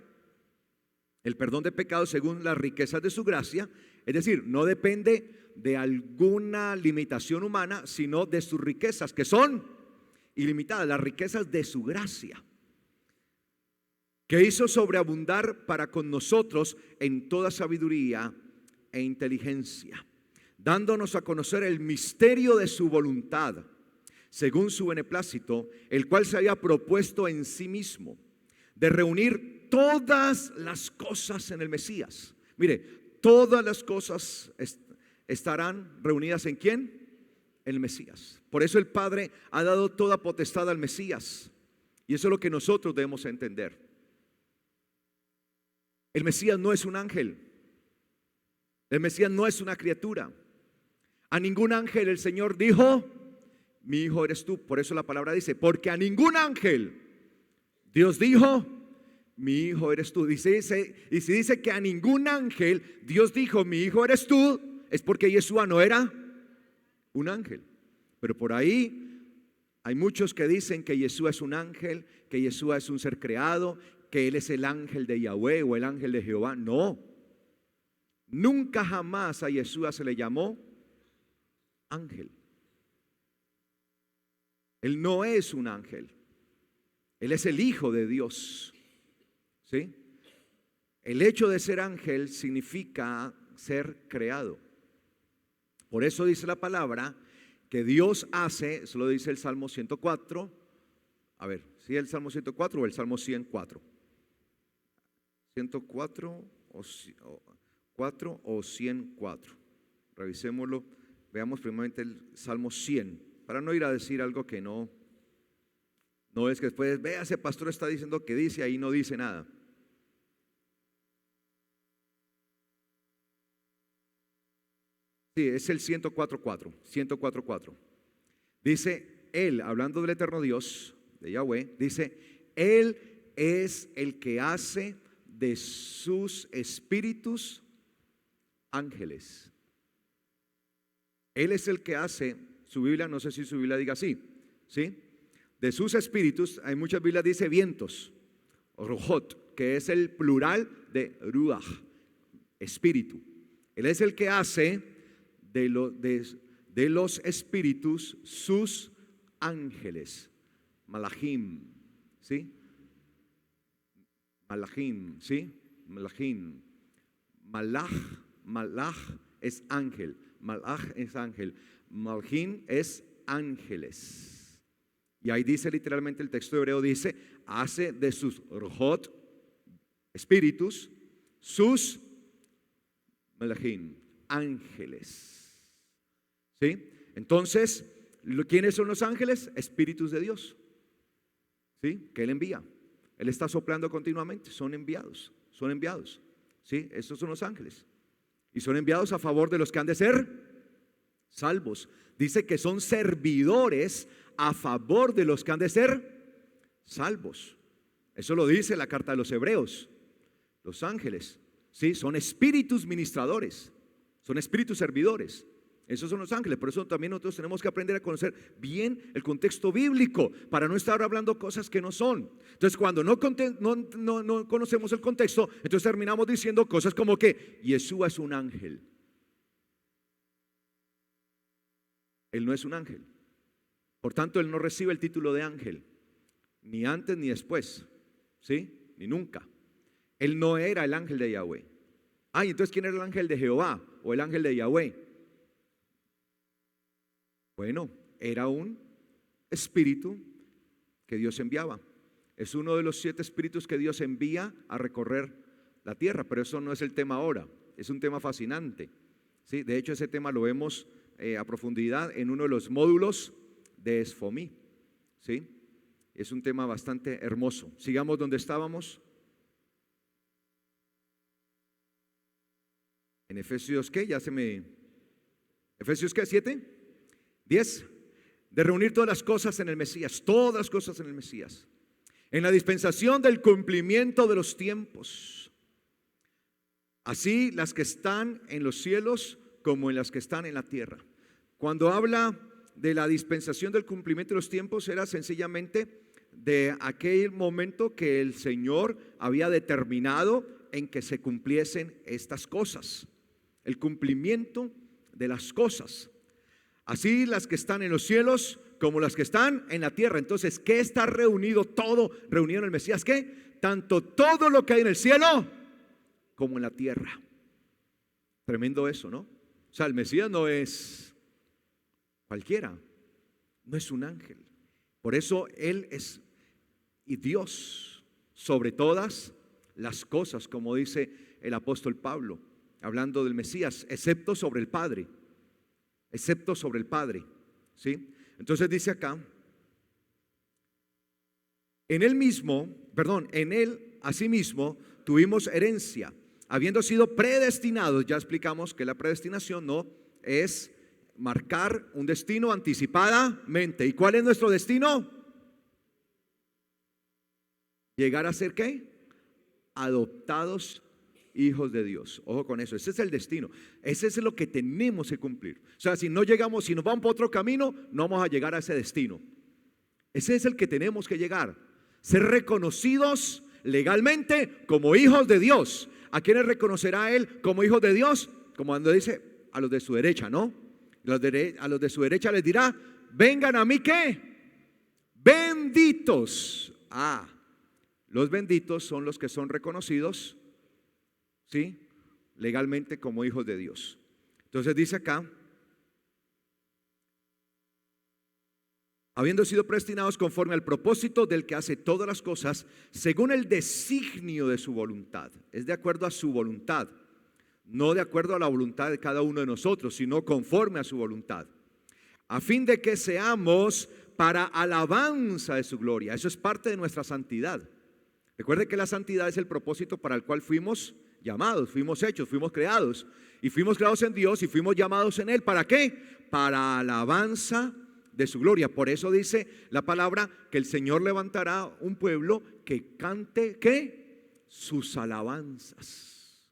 el perdón de pecados según las riquezas de su gracia, es decir, no depende de alguna limitación humana, sino de sus riquezas, que son ilimitadas, las riquezas de su gracia, que hizo sobreabundar para con nosotros en toda sabiduría e inteligencia, dándonos a conocer el misterio de su voluntad, según su beneplácito, el cual se había propuesto en sí mismo, de reunir todas las cosas en el Mesías. Mire, todas las cosas estarán reunidas ¿en quién? En el Mesías. Por eso el Padre ha dado toda potestad al Mesías. Y eso es lo que nosotros debemos entender. El Mesías no es un ángel. El Mesías no es una criatura. A ningún ángel el Señor dijo, mi hijo eres tú. Por eso la palabra dice, porque a ningún ángel Dios dijo, mi hijo eres tú. Y si dice que a ningún ángel Dios dijo, mi hijo eres tú, es porque Yeshua no era un ángel. Pero por ahí hay muchos que dicen que Yeshua es un ángel, que Yeshua es un ser creado, que Él es el ángel de Yahweh o el ángel de Jehová. No, nunca jamás a Yeshua se le llamó ángel. Él no es un ángel. Él es el Hijo de Dios. ¿Sí? El hecho de ser ángel significa ser creado. Por eso dice la palabra que Dios hace, eso lo dice el Salmo 104. A ver, ¿sí el Salmo 104 o el Salmo 104? 104 o 104. Revisémoslo. Veamos primeramente el Salmo 100, para no ir a decir algo que no es que después, vea, ese pastor está diciendo que dice, ahí no dice nada. Sí, es el 104.4. Dice, Él, hablando del eterno Dios, de Yahweh, dice, Él es el que hace de sus espíritus ángeles. Él es el que hace, su Biblia, no sé si su Biblia diga así, ¿sí? De sus espíritus, hay muchas Biblias dice vientos, ruhot, que es el plural de ruach, espíritu. Él es el que hace de los espíritus sus ángeles, malachim, ¿sí? Malachim, ¿sí? Malachim. Malach es ángel, malach es ángel, malachim es ángeles. Y ahí dice literalmente el texto hebreo, dice, hace de sus ruhot, espíritus, sus malachim, ángeles. ¿Sí? Entonces, ¿quiénes son los ángeles? Espíritus de Dios. ¿Sí? Que Él envía. Él está soplando continuamente, son enviados. ¿Sí? Estos son los ángeles. Y son enviados a favor de los que han de ser salvos. Dice que son servidores a favor de los que han de ser salvos. Eso lo dice la carta de los Hebreos. Los ángeles, ¿sí? Son espíritus ministradores, son espíritus servidores. Esos son los ángeles. Por eso también nosotros tenemos que aprender a conocer bien el contexto bíblico, para no estar hablando cosas que no son. Entonces cuando no conocemos el contexto, entonces terminamos diciendo cosas como que Yeshua es un ángel. Él no es un ángel. Por tanto, Él no recibe el título de ángel, ni antes ni después, ¿sí? Ni nunca. Él no era el ángel de Yahweh. Entonces ¿quién era el ángel de Jehová o el ángel de Yahweh? Bueno, era un espíritu que Dios enviaba. Es uno de los 7 espíritus que Dios envía a recorrer la tierra, pero eso no es el tema ahora. Es un tema fascinante, ¿sí? De hecho, ese tema lo vemos a profundidad en uno de los módulos de Esfomí, ¿sí? Es un tema bastante hermoso. Sigamos donde estábamos. En Efesios, ¿qué? ¿Efesios qué? ¿7? ¿10? De reunir todas las cosas en el Mesías, todas las cosas en el Mesías, en la dispensación del cumplimiento de los tiempos, así las que están en los cielos como en las que están en la tierra. Cuando habla de la dispensación del cumplimiento de los tiempos, era sencillamente de aquel momento que el Señor había determinado en que se cumpliesen estas cosas, el cumplimiento de las cosas, así las que están en los cielos como las que están en la tierra. Entonces, ¿qué está reunido? Todo reunido en el Mesías. ¿Qué? Tanto todo lo que hay en el cielo como en la tierra. Tremendo eso, ¿no? O sea, el Mesías no es cualquiera, no es un ángel. Por eso Él es y Dios sobre todas las cosas, como dice el apóstol Pablo, hablando del Mesías, excepto sobre el Padre, ¿sí? Entonces dice acá, en él asimismo tuvimos herencia, habiendo sido predestinados. Ya explicamos que la predestinación no es marcar un destino anticipadamente. ¿Y cuál es nuestro destino? Llegar a ser ¿qué? Adoptados hijos de Dios. Ojo con eso, ese es el destino, ese es lo que tenemos que cumplir. O sea, si no llegamos, si nos vamos por otro camino, no vamos a llegar a ese destino. Ese es el que tenemos que llegar, ser reconocidos legalmente como hijos de Dios. ¿A quiénes reconocerá Él como hijos de Dios? Como cuando dice a los de su derecha, ¿no? A los de su derecha les dirá, vengan a mí, ¿qué? Benditos. Los benditos son los que son reconocidos, ¿sí? Legalmente como hijos de Dios. Entonces dice acá, habiendo sido predestinados conforme al propósito del que hace todas las cosas, según el designio de su voluntad. Es de acuerdo a su voluntad, no de acuerdo a la voluntad de cada uno de nosotros, sino conforme a su voluntad, a fin de que seamos para alabanza de su gloria. Eso es parte de nuestra santidad. Recuerde que la santidad es el propósito para el cual fuimos llamados, fuimos hechos, fuimos creados, y fuimos creados en Dios y fuimos llamados en Él. ¿Para qué? Para alabanza de su gloria. Por eso dice la palabra que el Señor levantará un pueblo que cante ¿qué? Sus alabanzas.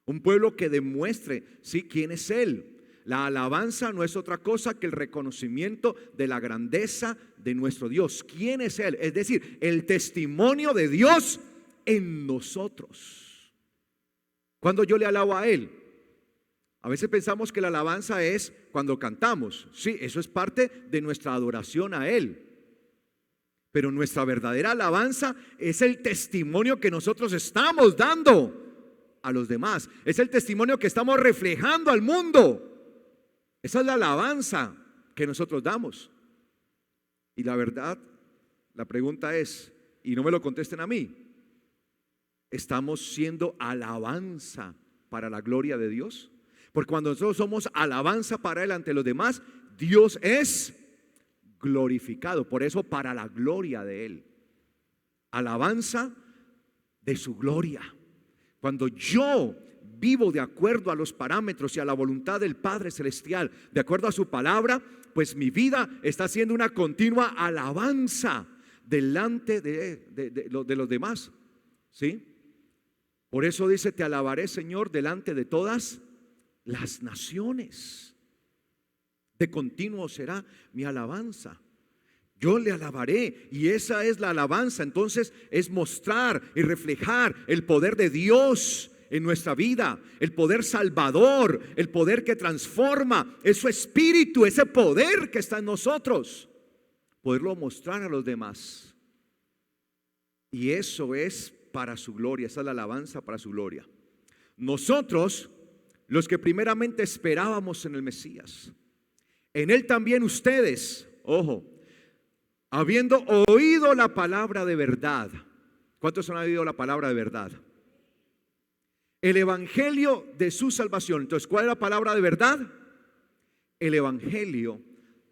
Un pueblo que demuestre ¿sí? quién es Él. La alabanza no es otra cosa que el reconocimiento de la grandeza de nuestro Dios. ¿Quién es Él? Es decir, el testimonio de Dios en nosotros. Cuando yo le alabo a Él, a veces pensamos que la alabanza es cuando cantamos. Sí, eso es parte de nuestra adoración a Él. Pero nuestra verdadera alabanza es el testimonio que nosotros estamos dando a los demás. Es el testimonio que estamos reflejando al mundo. Esa es la alabanza que nosotros damos. Y la verdad, la pregunta es, y no me lo contesten a mí, ¿estamos siendo alabanza para la gloria de Dios? Porque cuando nosotros somos alabanza para Él ante los demás, Dios es glorificado. Por eso, para la gloria de Él. Alabanza de su gloria. Cuando yo vivo de acuerdo a los parámetros y a la voluntad del Padre Celestial, de acuerdo a su palabra, pues mi vida está siendo una continua alabanza delante de los demás, ¿sí? Por eso dice, te alabaré, Señor, delante de todas las naciones. De continuo será mi alabanza. Yo le alabaré, y esa es la alabanza. Entonces es mostrar y reflejar el poder de Dios en nuestra vida, el poder salvador, el poder que transforma, es su espíritu, ese poder que está en nosotros, poderlo mostrar a los demás. Y eso es para su gloria, esa es la alabanza para su gloria. Nosotros, los que primeramente esperábamos en el Mesías, en Él también ustedes, ojo, habiendo oído la palabra de verdad. ¿Cuántos han oído la palabra de verdad? El evangelio de su salvación. Entonces, ¿cuál es la palabra de verdad? El evangelio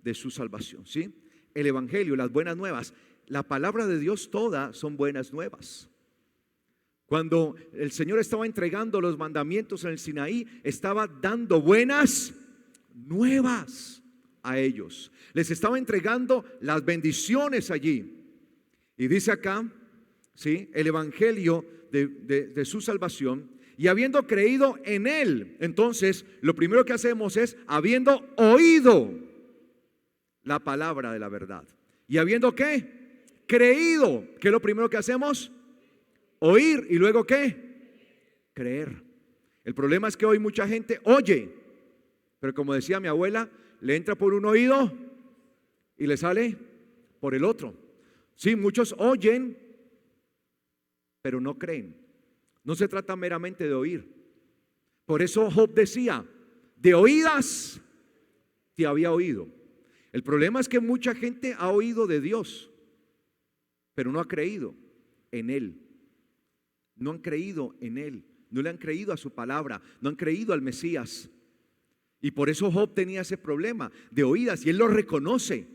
de su salvación, ¿sí? El evangelio, las buenas nuevas. la palabra de Dios toda son buenas nuevas. Cuando el Señor estaba entregando los mandamientos en el Sinaí, estaba dando buenas nuevas a ellos. Les estaba entregando las bendiciones allí. Y dice acá, ¿sí?, el evangelio de su salvación. Y habiendo creído en Él, entonces lo primero que hacemos es habiendo oído la palabra de la verdad. Y habiendo ¿qué? Creído. ¿Qué es lo primero que hacemos? Oír. ¿Y luego qué? Creer. El problema es que hoy mucha gente oye, pero como decía mi abuela, le entra por un oído y le sale por el otro. Sí, muchos oyen, pero no creen. No se trata meramente de oír. Por eso Job decía, de oídas te había oído. El problema es que mucha gente ha oído de Dios, pero no ha creído en Él. No han creído en Él, no le han creído a su palabra, no han creído al Mesías. Y por eso Job tenía ese problema de oídas, y él lo reconoce.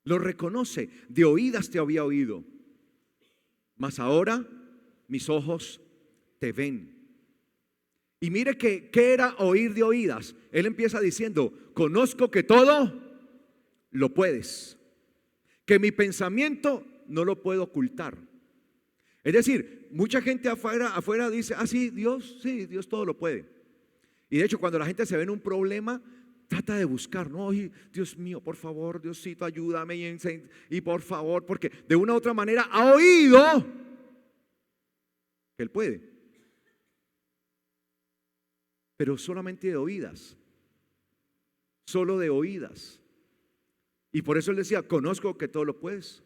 Lo reconoce, de oídas te había oído, mas ahora mis ojos te ven. Y mire que, ¿qué era oír de oídas? Él empieza diciendo, conozco que todo lo puedes, que mi pensamiento no lo puedo ocultar. Es decir, mucha gente afuera dice, sí, Dios todo lo puede. Y de hecho, cuando la gente se ve en un problema, trata de buscar, no, Dios mío, por favor, Diosito, ayúdame y por favor, porque de una u otra manera ha oído que Él puede, pero solamente de oídas, solo de oídas. Y por eso Él decía, conozco que todo lo puedes,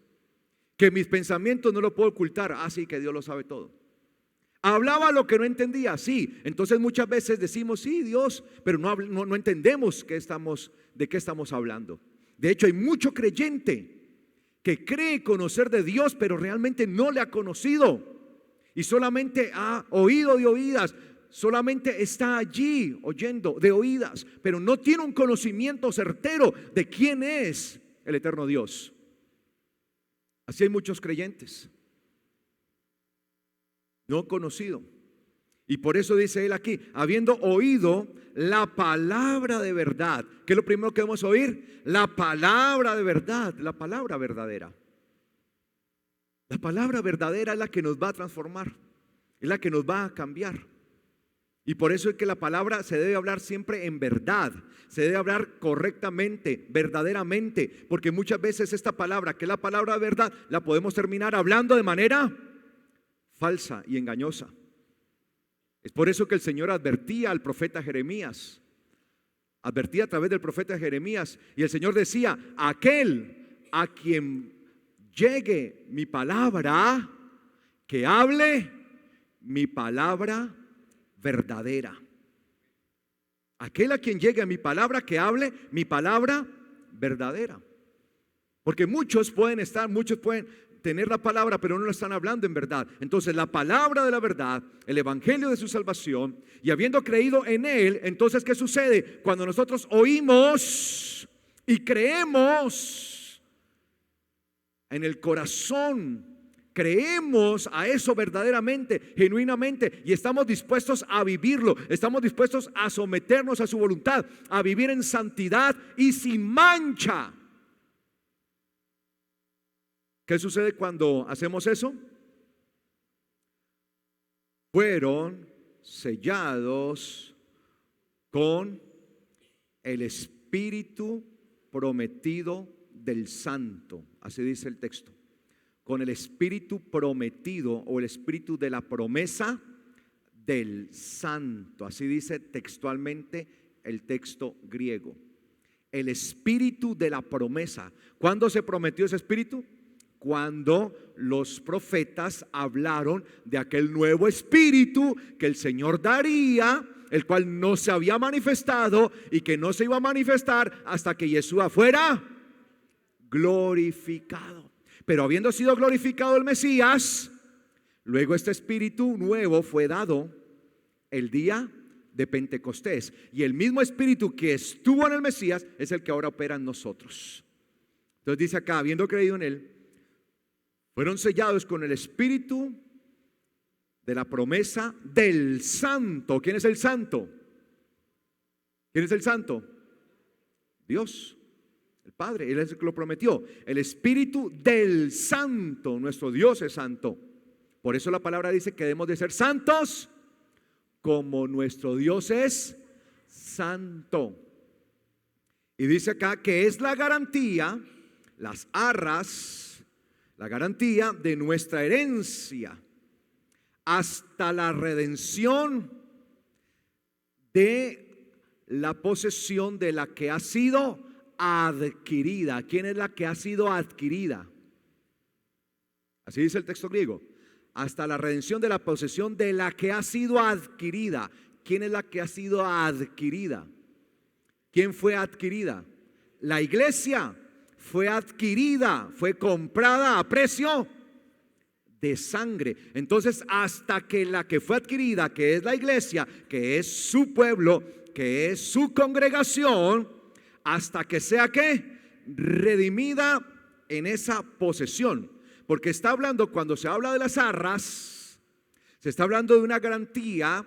que mis pensamientos no lo puedo ocultar. Sí, que Dios lo sabe todo. Hablaba lo que no entendía, sí. Entonces muchas veces decimos, sí, Dios, pero no entendemos de qué estamos hablando. De hecho, hay mucho creyente que cree conocer de Dios, pero realmente no le ha conocido. Y solamente ha oído de oídas, solamente está allí oyendo de oídas, pero no tiene un conocimiento certero de quién es el eterno Dios. Así hay muchos creyentes no conocido. Y por eso dice él aquí, habiendo oído la palabra de verdad. ¿Qué es lo primero que debemos oír? La palabra de verdad, la palabra verdadera. La palabra verdadera es la que nos va a transformar, es la que nos va a cambiar. Y por eso es que la palabra se debe hablar siempre en verdad, se debe hablar correctamente, verdaderamente, porque muchas veces esta palabra, que es la palabra de verdad, la podemos terminar hablando de manera falsa y engañosa. Es por eso que el Señor advertía al profeta Jeremías, advertía a través del profeta Jeremías, y el Señor decía, aquel a quien llegue mi palabra, que hable mi palabra verdadera. Aquel a quien llegue mi palabra, que hable mi palabra verdadera. Porque muchos pueden tener la palabra, pero no lo están hablando en verdad. Entonces la palabra de la verdad, el evangelio de su salvación, y habiendo creído en Él, entonces ¿qué sucede? Cuando nosotros oímos y creemos en el corazón, creemos a eso verdaderamente, genuinamente, y estamos dispuestos a vivirlo, estamos dispuestos a someternos a su voluntad, a vivir en santidad y sin mancha. ¿Qué sucede cuando hacemos eso? Fueron sellados con el Espíritu prometido del Santo. Así dice el texto. Con el Espíritu prometido o el Espíritu de la promesa del Santo. Así dice textualmente el texto griego. El Espíritu de la promesa. ¿Cuándo se prometió ese Espíritu? Cuando los profetas hablaron de aquel nuevo espíritu que el Señor daría, el cual no se había manifestado y que no se iba a manifestar hasta que Yeshua fuera glorificado. Pero habiendo sido glorificado el Mesías, luego este espíritu nuevo fue dado el día de Pentecostés. Y el mismo espíritu que estuvo en el Mesías es el que ahora opera en nosotros. Entonces dice acá, habiendo creído en Él, fueron sellados con el Espíritu de la promesa del Santo. ¿Quién es el Santo? ¿Quién es el Santo? Dios, el Padre. Él es el que lo prometió. El Espíritu del Santo. Nuestro Dios es santo. Por eso la palabra dice que debemos de ser santos como nuestro Dios es santo. Y dice acá que es la garantía, las arras, la garantía de nuestra herencia hasta la redención de la posesión de la que ha sido adquirida. ¿Quién es la que ha sido adquirida? Así dice el texto griego. Hasta la redención de la posesión de la que ha sido adquirida. ¿Quién es la que ha sido adquirida? ¿Quién fue adquirida? La iglesia fue adquirida, fue comprada a precio de sangre. Entonces, hasta que la que fue adquirida, que es la iglesia, que es su pueblo, que es su congregación, hasta que sea ¿qué? Redimida en esa posesión. Porque está hablando, cuando se habla de las arras, se está hablando de una garantía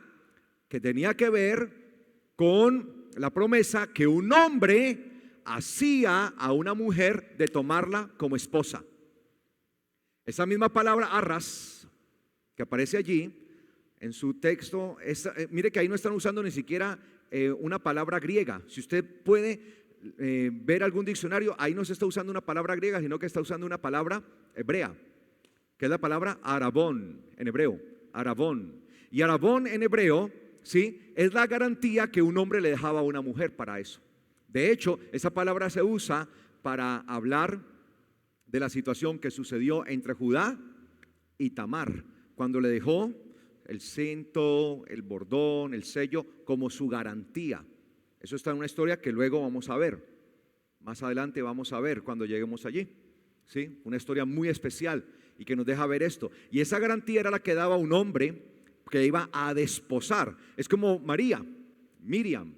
que tenía que ver con la promesa que un hombre hacía a una mujer de tomarla como esposa. Esa misma palabra arras que aparece allí en su texto, mire que ahí no están usando ni siquiera una palabra griega. Si usted puede ver algún diccionario, ahí no se está usando una palabra griega, sino que está usando una palabra hebrea, que es la palabra arabón en hebreo, arabón. Y arabón en hebreo, ¿sí?, es la garantía que un hombre le dejaba a una mujer para eso. De hecho, esa palabra se usa para hablar de la situación que sucedió entre Judá y Tamar, cuando le dejó el cinto, el bordón, el sello como su garantía. Eso está en una historia que luego vamos a ver, más adelante vamos a ver cuando lleguemos allí, ¿sí? Una historia muy especial y que nos deja ver esto. Y esa garantía era la que daba un hombre que iba a desposar. Es como María, Miriam.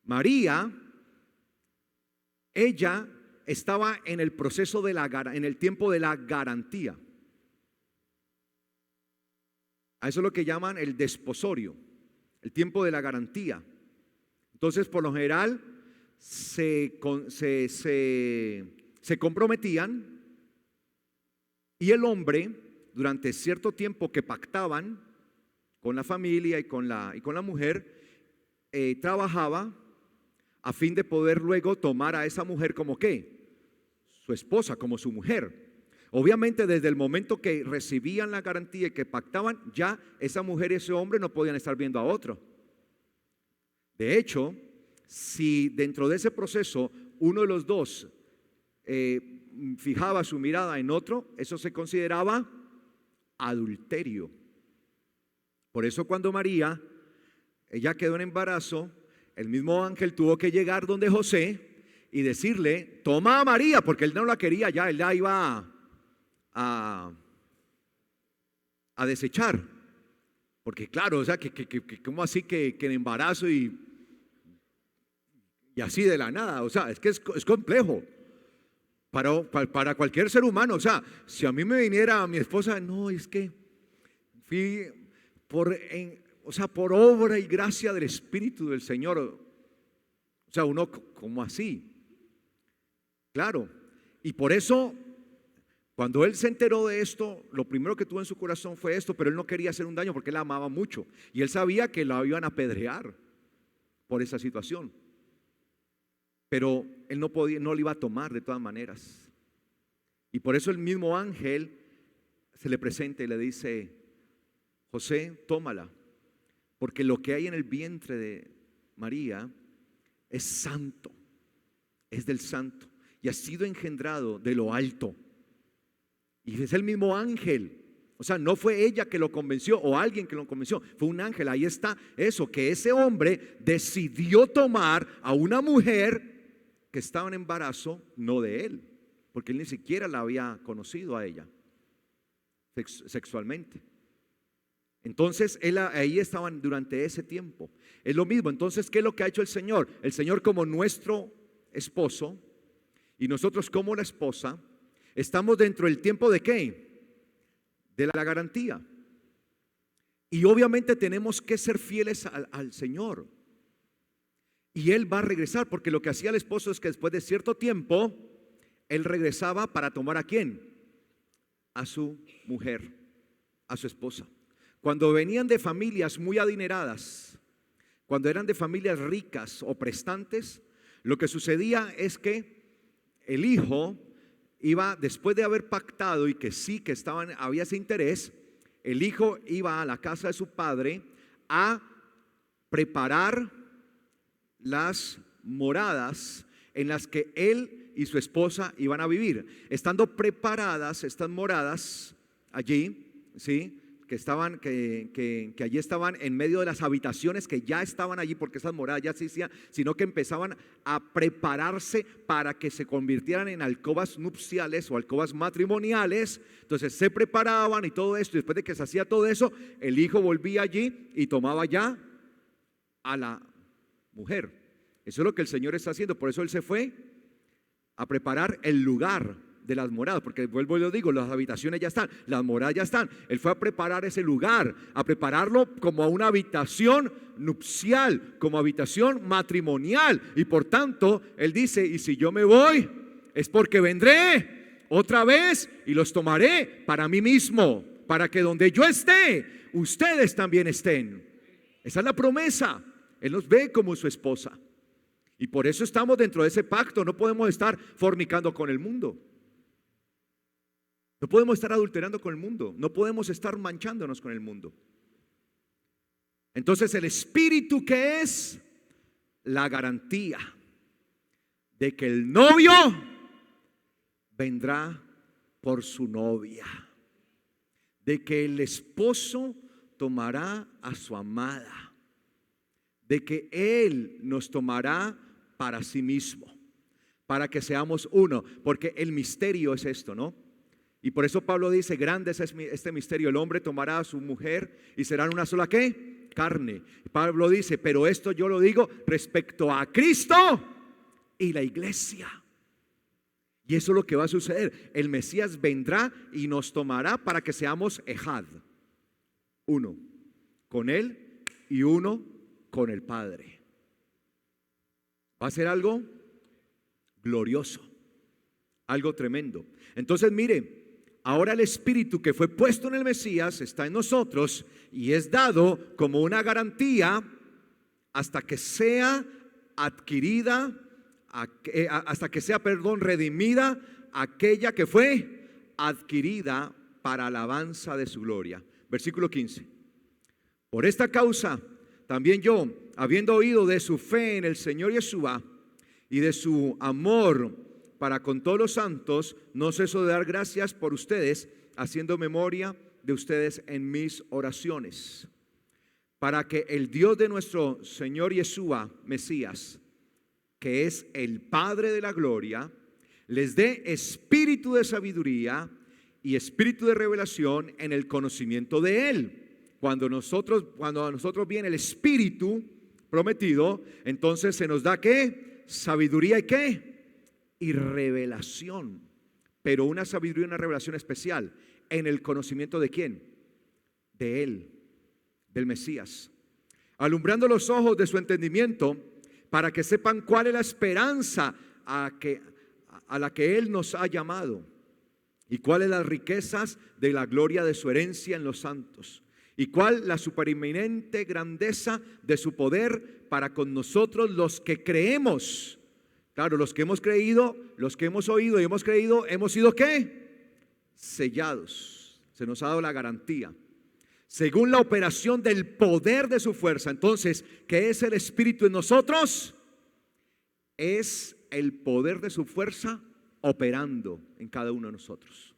María, ella estaba en el proceso en el tiempo de la garantía. A eso es lo que llaman el desposorio, el tiempo de la garantía. Entonces, por lo general, se comprometían y el hombre, durante cierto tiempo que pactaban con la familia y con la mujer, trabajaba a fin de poder luego tomar a esa mujer como ¿qué? Su esposa, como su mujer. Obviamente, desde el momento que recibían la garantía y que pactaban, ya esa mujer y ese hombre no podían estar viendo a otro. De hecho, si dentro de ese proceso uno de los dos fijaba su mirada en otro, eso se consideraba adulterio. Por eso cuando María, ella quedó en embarazo, el mismo ángel tuvo que llegar donde José y decirle, toma a María, porque él no la quería ya, él la iba a desechar. Porque claro, o sea, ¿cómo así que en embarazo y así de la nada? O sea, es que es complejo para cualquier ser humano. O sea, si a mí me viniera mi esposa, no, es que fui por obra y gracia del Espíritu del Señor. O sea, uno, ¿cómo así? Claro, y por eso, cuando él se enteró de esto, lo primero que tuvo en su corazón fue esto, pero él no quería hacer un daño porque él la amaba mucho. Y él sabía que la iban a apedrear por esa situación. Pero él no podía, no le iba a tomar de todas maneras. Y por eso el mismo ángel se le presenta y le dice, José, tómala, porque lo que hay en el vientre de María es santo, es del santo y ha sido engendrado de lo alto. Y es el mismo ángel. O sea, no fue ella que lo convenció o alguien que lo convenció, fue un ángel. Ahí está eso, que ese hombre decidió tomar a una mujer que estaba en embarazo, no de él, porque él ni siquiera la había conocido a ella sexualmente. Entonces ahí estaban durante ese tiempo. Es lo mismo. Entonces, ¿qué es lo que ha hecho el Señor? El Señor, como nuestro esposo Y nosotros como la esposa estamos dentro del tiempo ¿de qué? De la garantía. Y obviamente tenemos que ser fieles al Señor. Y Él va a regresar, porque lo que hacía el esposo es que después de cierto tiempo, Él regresaba para tomar ¿a quién? A su mujer, a su esposa. Cuando venían de familias muy adineradas, cuando eran de familias ricas o prestantes, lo que sucedía es que el hijo iba, después de haber pactado y que sí que había ese interés, el hijo iba a la casa de su padre a preparar las moradas en las que él y su esposa iban a vivir. Estando preparadas estas moradas allí, ¿sí? que allí estaban en medio de las habitaciones que ya estaban allí, porque esas moradas ya existían, sino que empezaban a prepararse para que se convirtieran en alcobas nupciales o alcobas matrimoniales. Entonces se preparaban y todo esto, y después de que se hacía todo eso, el hijo volvía allí y tomaba ya a la mujer. Eso es lo que el Señor está haciendo. Por eso Él se fue a preparar el lugar de las moradas, porque vuelvo y lo digo, las habitaciones ya están, las moradas ya están. Él fue a preparar ese lugar, a prepararlo como una habitación nupcial, como habitación matrimonial. Y por tanto, Él dice, y si yo me voy, es porque vendré otra vez y los tomaré para mí mismo, para que donde yo esté, ustedes también estén. Esa es la promesa. Él nos ve como su esposa. Y por eso estamos dentro de ese pacto. No podemos estar fornicando con el mundo. No podemos estar adulterando con el mundo. No podemos estar manchándonos con el mundo. Entonces el espíritu, que es la garantía de que el novio vendrá por su novia, de que el esposo tomará a su amada, de que Él nos tomará para sí mismo, para que seamos uno, porque el misterio es esto, ¿no? Y por eso Pablo dice, grande es este misterio, el hombre tomará a su mujer y serán una sola ¿qué? Carne. Pablo dice, pero esto yo lo digo respecto a Cristo y la iglesia. Y eso es lo que va a suceder. El Mesías vendrá y nos tomará para que seamos ejad, uno con Él y uno con el Padre. Va a ser algo glorioso, algo tremendo. Entonces mire, ahora el espíritu que fue puesto en el Mesías está en nosotros y es dado como una garantía hasta que sea adquirida, redimida aquella que fue adquirida para alabanza de su gloria. Versículo 15. Por esta causa también yo, habiendo oído de su fe en el Señor Yeshua y de su amor para con todos los santos, no ceso de dar gracias por ustedes, haciendo memoria de ustedes en mis oraciones, para que el Dios de nuestro Señor Yeshua, Mesías, que es el Padre de la gloria, les dé espíritu de sabiduría y espíritu de revelación en el conocimiento de Él. Cuando a nosotros viene el espíritu prometido, entonces se nos da ¿qué? Sabiduría y ¿qué? Y revelación, pero una sabiduría y una revelación especial en el conocimiento de ¿quién? De Él, del Mesías, alumbrando los ojos de su entendimiento para que sepan cuál es la esperanza a la que Él nos ha llamado y cuáles las riquezas de la gloria de su herencia en los santos y cuál la supereminente grandeza de su poder para con nosotros los que creemos. Claro, los que hemos creído, los que hemos oído y hemos creído, hemos sido ¿qué? Sellados. Se nos ha dado la garantía. Según la operación del poder de su fuerza. Entonces, ¿qué es el Espíritu en nosotros? Es el poder de su fuerza operando en cada uno de nosotros.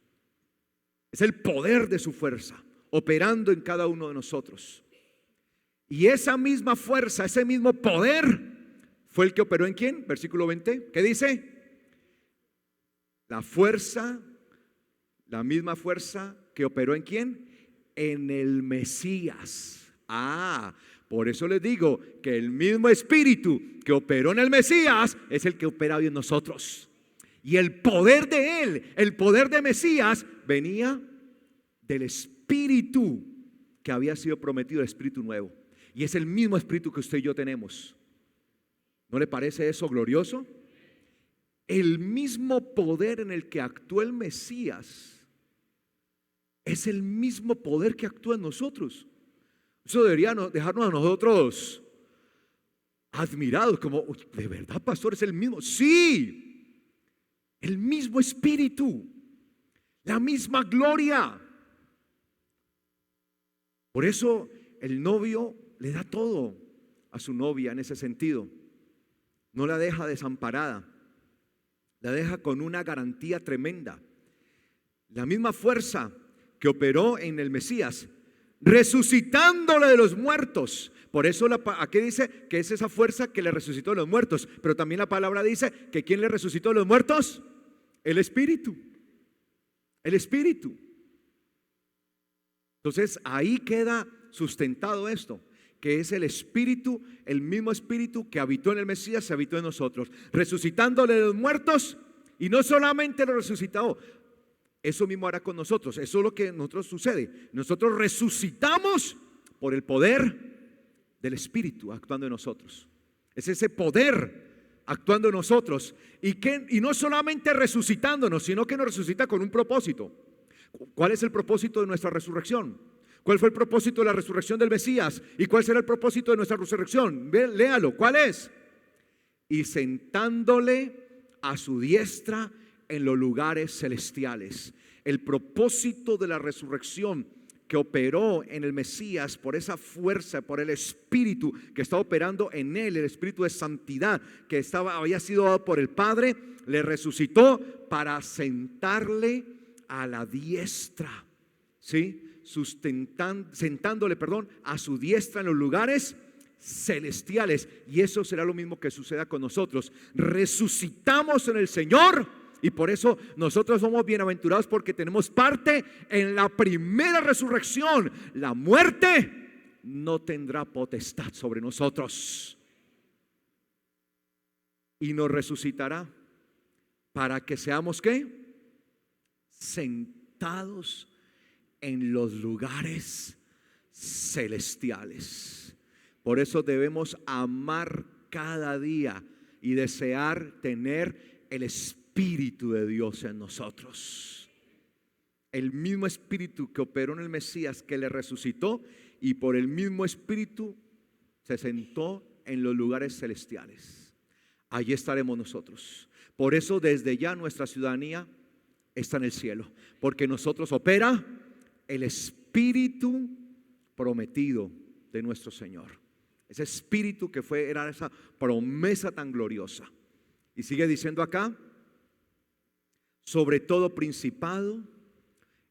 Es el poder de su fuerza operando en cada uno de nosotros. Y esa misma fuerza, ese mismo poder fue el que operó ¿en quién? Versículo 20, ¿qué dice? La fuerza, la misma fuerza que operó ¿en quién? En el Mesías. Por eso les digo que el mismo espíritu que operó en el Mesías es el que opera hoy en nosotros. Y el poder de Él, el poder de Mesías, venía del Espíritu que había sido prometido, el Espíritu nuevo. Y es el mismo Espíritu que usted y yo tenemos. ¿No le parece eso glorioso? El mismo poder en el que actuó el Mesías es el mismo poder que actúa en nosotros. Eso debería dejarnos a nosotros admirados, como, ¿de verdad, pastor, es el mismo? Sí, el mismo Espíritu, la misma gloria. Por eso el novio le da todo a su novia en ese sentido. No la deja desamparada, la deja con una garantía tremenda. La misma fuerza que operó en el Mesías, resucitándole de los muertos. Por eso aquí dice que es esa fuerza que le resucitó de los muertos. Pero también la palabra dice que ¿quién le resucitó de los muertos? El Espíritu. El Espíritu. Entonces ahí queda sustentado esto, que es el Espíritu, el mismo Espíritu que habitó en el Mesías, se habitó en nosotros, resucitándole de los muertos. Y no solamente lo resucitó, eso mismo hará con nosotros. Eso es lo que nosotros sucede. Nosotros resucitamos por el poder del Espíritu actuando en nosotros. Es ese poder actuando en nosotros. Y no solamente resucitándonos, sino que nos resucita con un propósito. ¿Cuál es el propósito de nuestra resurrección? ¿Cuál fue el propósito de la resurrección del Mesías? ¿Y cuál será el propósito de nuestra resurrección? Léalo, ¿cuál es? Y sentándole a su diestra en los lugares celestiales. El propósito de la resurrección que operó en el Mesías por esa fuerza, por el Espíritu que estaba operando en él, el Espíritu de santidad que había sido dado por el Padre, le resucitó para sentarle a la diestra, ¿sí? Sentándole a su diestra en los lugares celestiales. Y eso será lo mismo que suceda con nosotros. Resucitamos en el Señor y por eso nosotros somos bienaventurados, porque tenemos parte en la primera resurrección. La muerte no tendrá potestad sobre nosotros y nos resucitará para que seamos ¿qué? Sentados en los lugares celestiales. Por eso debemos amar cada día y desear tener el Espíritu de Dios en nosotros. El mismo Espíritu que operó en el Mesías, que le resucitó, y por el mismo Espíritu se sentó en los lugares celestiales. Allí estaremos nosotros. Por eso desde ya nuestra ciudadanía está en el cielo, porque nosotros opera el Espíritu prometido de nuestro Señor. Ese Espíritu que era esa promesa tan gloriosa. Y sigue diciendo acá, sobre todo principado.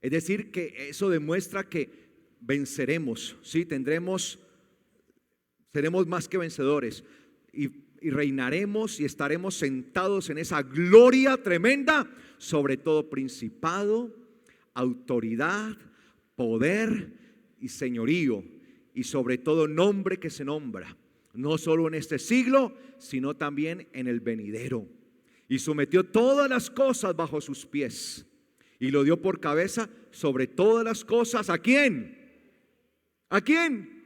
Es decir, que eso demuestra que venceremos, ¿sí? Seremos más que vencedores y reinaremos y estaremos sentados en esa gloria tremenda, sobre todo principado, autoridad, poder y señorío, y sobre todo nombre que se nombra, no solo en este siglo, sino también en el venidero. Y sometió todas las cosas bajo sus pies y lo dio por cabeza sobre todas las cosas. ¿A quién? ¿A quién?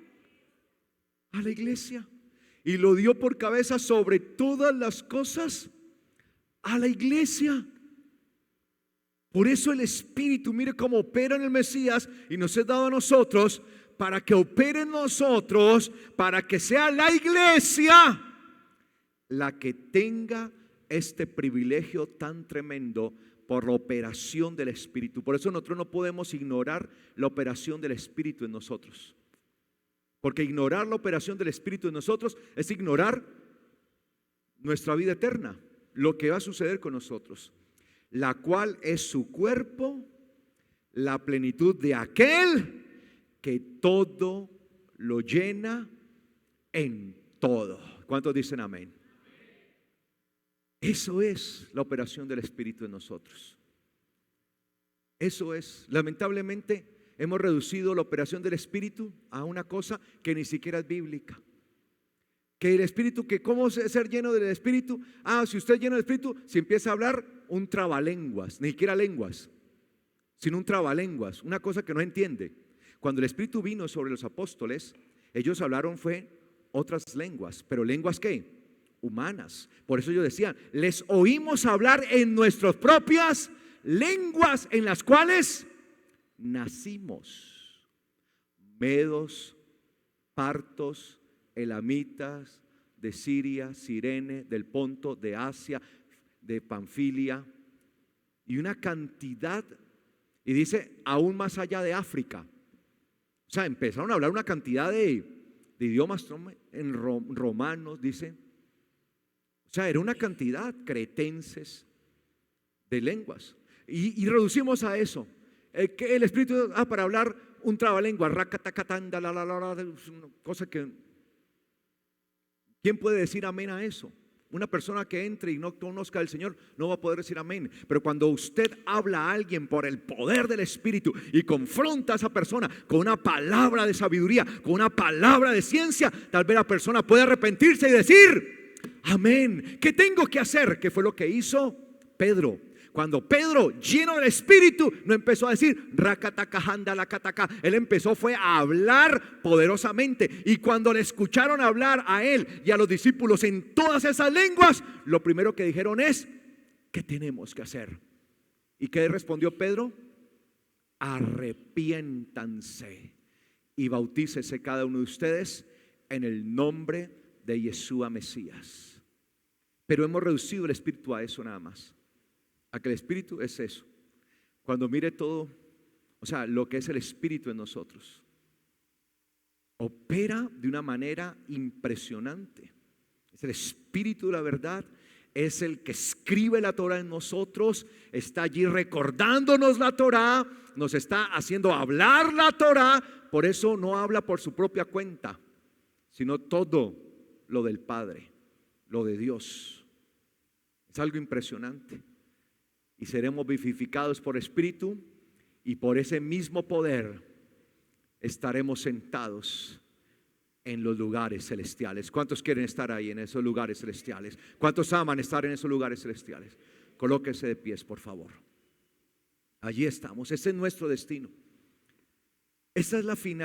A la iglesia. Y lo dio por cabeza sobre todas las cosas a la iglesia. Por eso el Espíritu, mire cómo opera en el Mesías y nos es dado a nosotros, para que opere en nosotros, para que sea la iglesia la que tenga este privilegio tan tremendo por la operación del Espíritu. Por eso nosotros no podemos ignorar la operación del Espíritu en nosotros, porque ignorar la operación del Espíritu en nosotros es ignorar nuestra vida eterna, lo que va a suceder con nosotros, la cual es su cuerpo, la plenitud de aquel que todo lo llena en todo. ¿Cuántos dicen amén? Eso es la operación del Espíritu en nosotros. Eso es. Lamentablemente hemos reducido la operación del Espíritu a una cosa que ni siquiera es bíblica. Que el Espíritu, que cómo ser lleno del Espíritu. Si usted es lleno del Espíritu, si empieza a hablar un trabalenguas, ni siquiera lenguas, sino un trabalenguas, una cosa que no entiende. Cuando el Espíritu vino sobre los apóstoles, ellos hablaron fue otras lenguas, pero lenguas ¿qué? Humanas. Por eso yo decía, les oímos hablar en nuestras propias lenguas en las cuales nacimos. Medos, partos, elamitas, de Siria, Cirene, del Ponto, de Asia, de Panfilia, y una cantidad, y dice, aún más allá de África. O sea, empezaron a hablar una cantidad de idiomas en romanos, dice. O sea, era una cantidad, cretenses, de lenguas. Y reducimos a eso. Que el Espíritu, para hablar un trabalengua, racatacatanda, cosa que, ¿quién puede decir amén a eso? Una persona que entre y no conozca al Señor no va a poder decir amén. Pero cuando usted habla a alguien por el poder del Espíritu y confronta a esa persona con una palabra de sabiduría, con una palabra de ciencia, tal vez la persona puede arrepentirse y decir amén. ¿Qué tengo que hacer? ¿Qué fue lo que hizo Pedro? Cuando Pedro, lleno del Espíritu, no empezó a decir racatacajanda la cataca, él empezó fue a hablar poderosamente. Y cuando le escucharon hablar a él y a los discípulos en todas esas lenguas, lo primero que dijeron es: ¿qué tenemos que hacer? ¿Y qué respondió Pedro? Arrepiéntanse y bautícese cada uno de ustedes en el nombre de Yeshua Mesías. Pero hemos reducido el Espíritu a eso nada más. A que el Espíritu es eso. Cuando mire todo, o sea, lo que es el Espíritu en nosotros, opera de una manera impresionante. Es el Espíritu de la verdad, es el que escribe la Torah en nosotros, está allí recordándonos la Torah, nos está haciendo hablar la Torah. Por eso no habla por su propia cuenta, sino todo lo del Padre, lo de Dios. Es algo impresionante. Y seremos vivificados por Espíritu, y por ese mismo poder estaremos sentados en los lugares celestiales. ¿Cuántos quieren estar ahí en esos lugares celestiales? ¿Cuántos aman estar en esos lugares celestiales? Colóquese de pies, por favor. Allí estamos, ese es nuestro destino. Esa es la finalidad.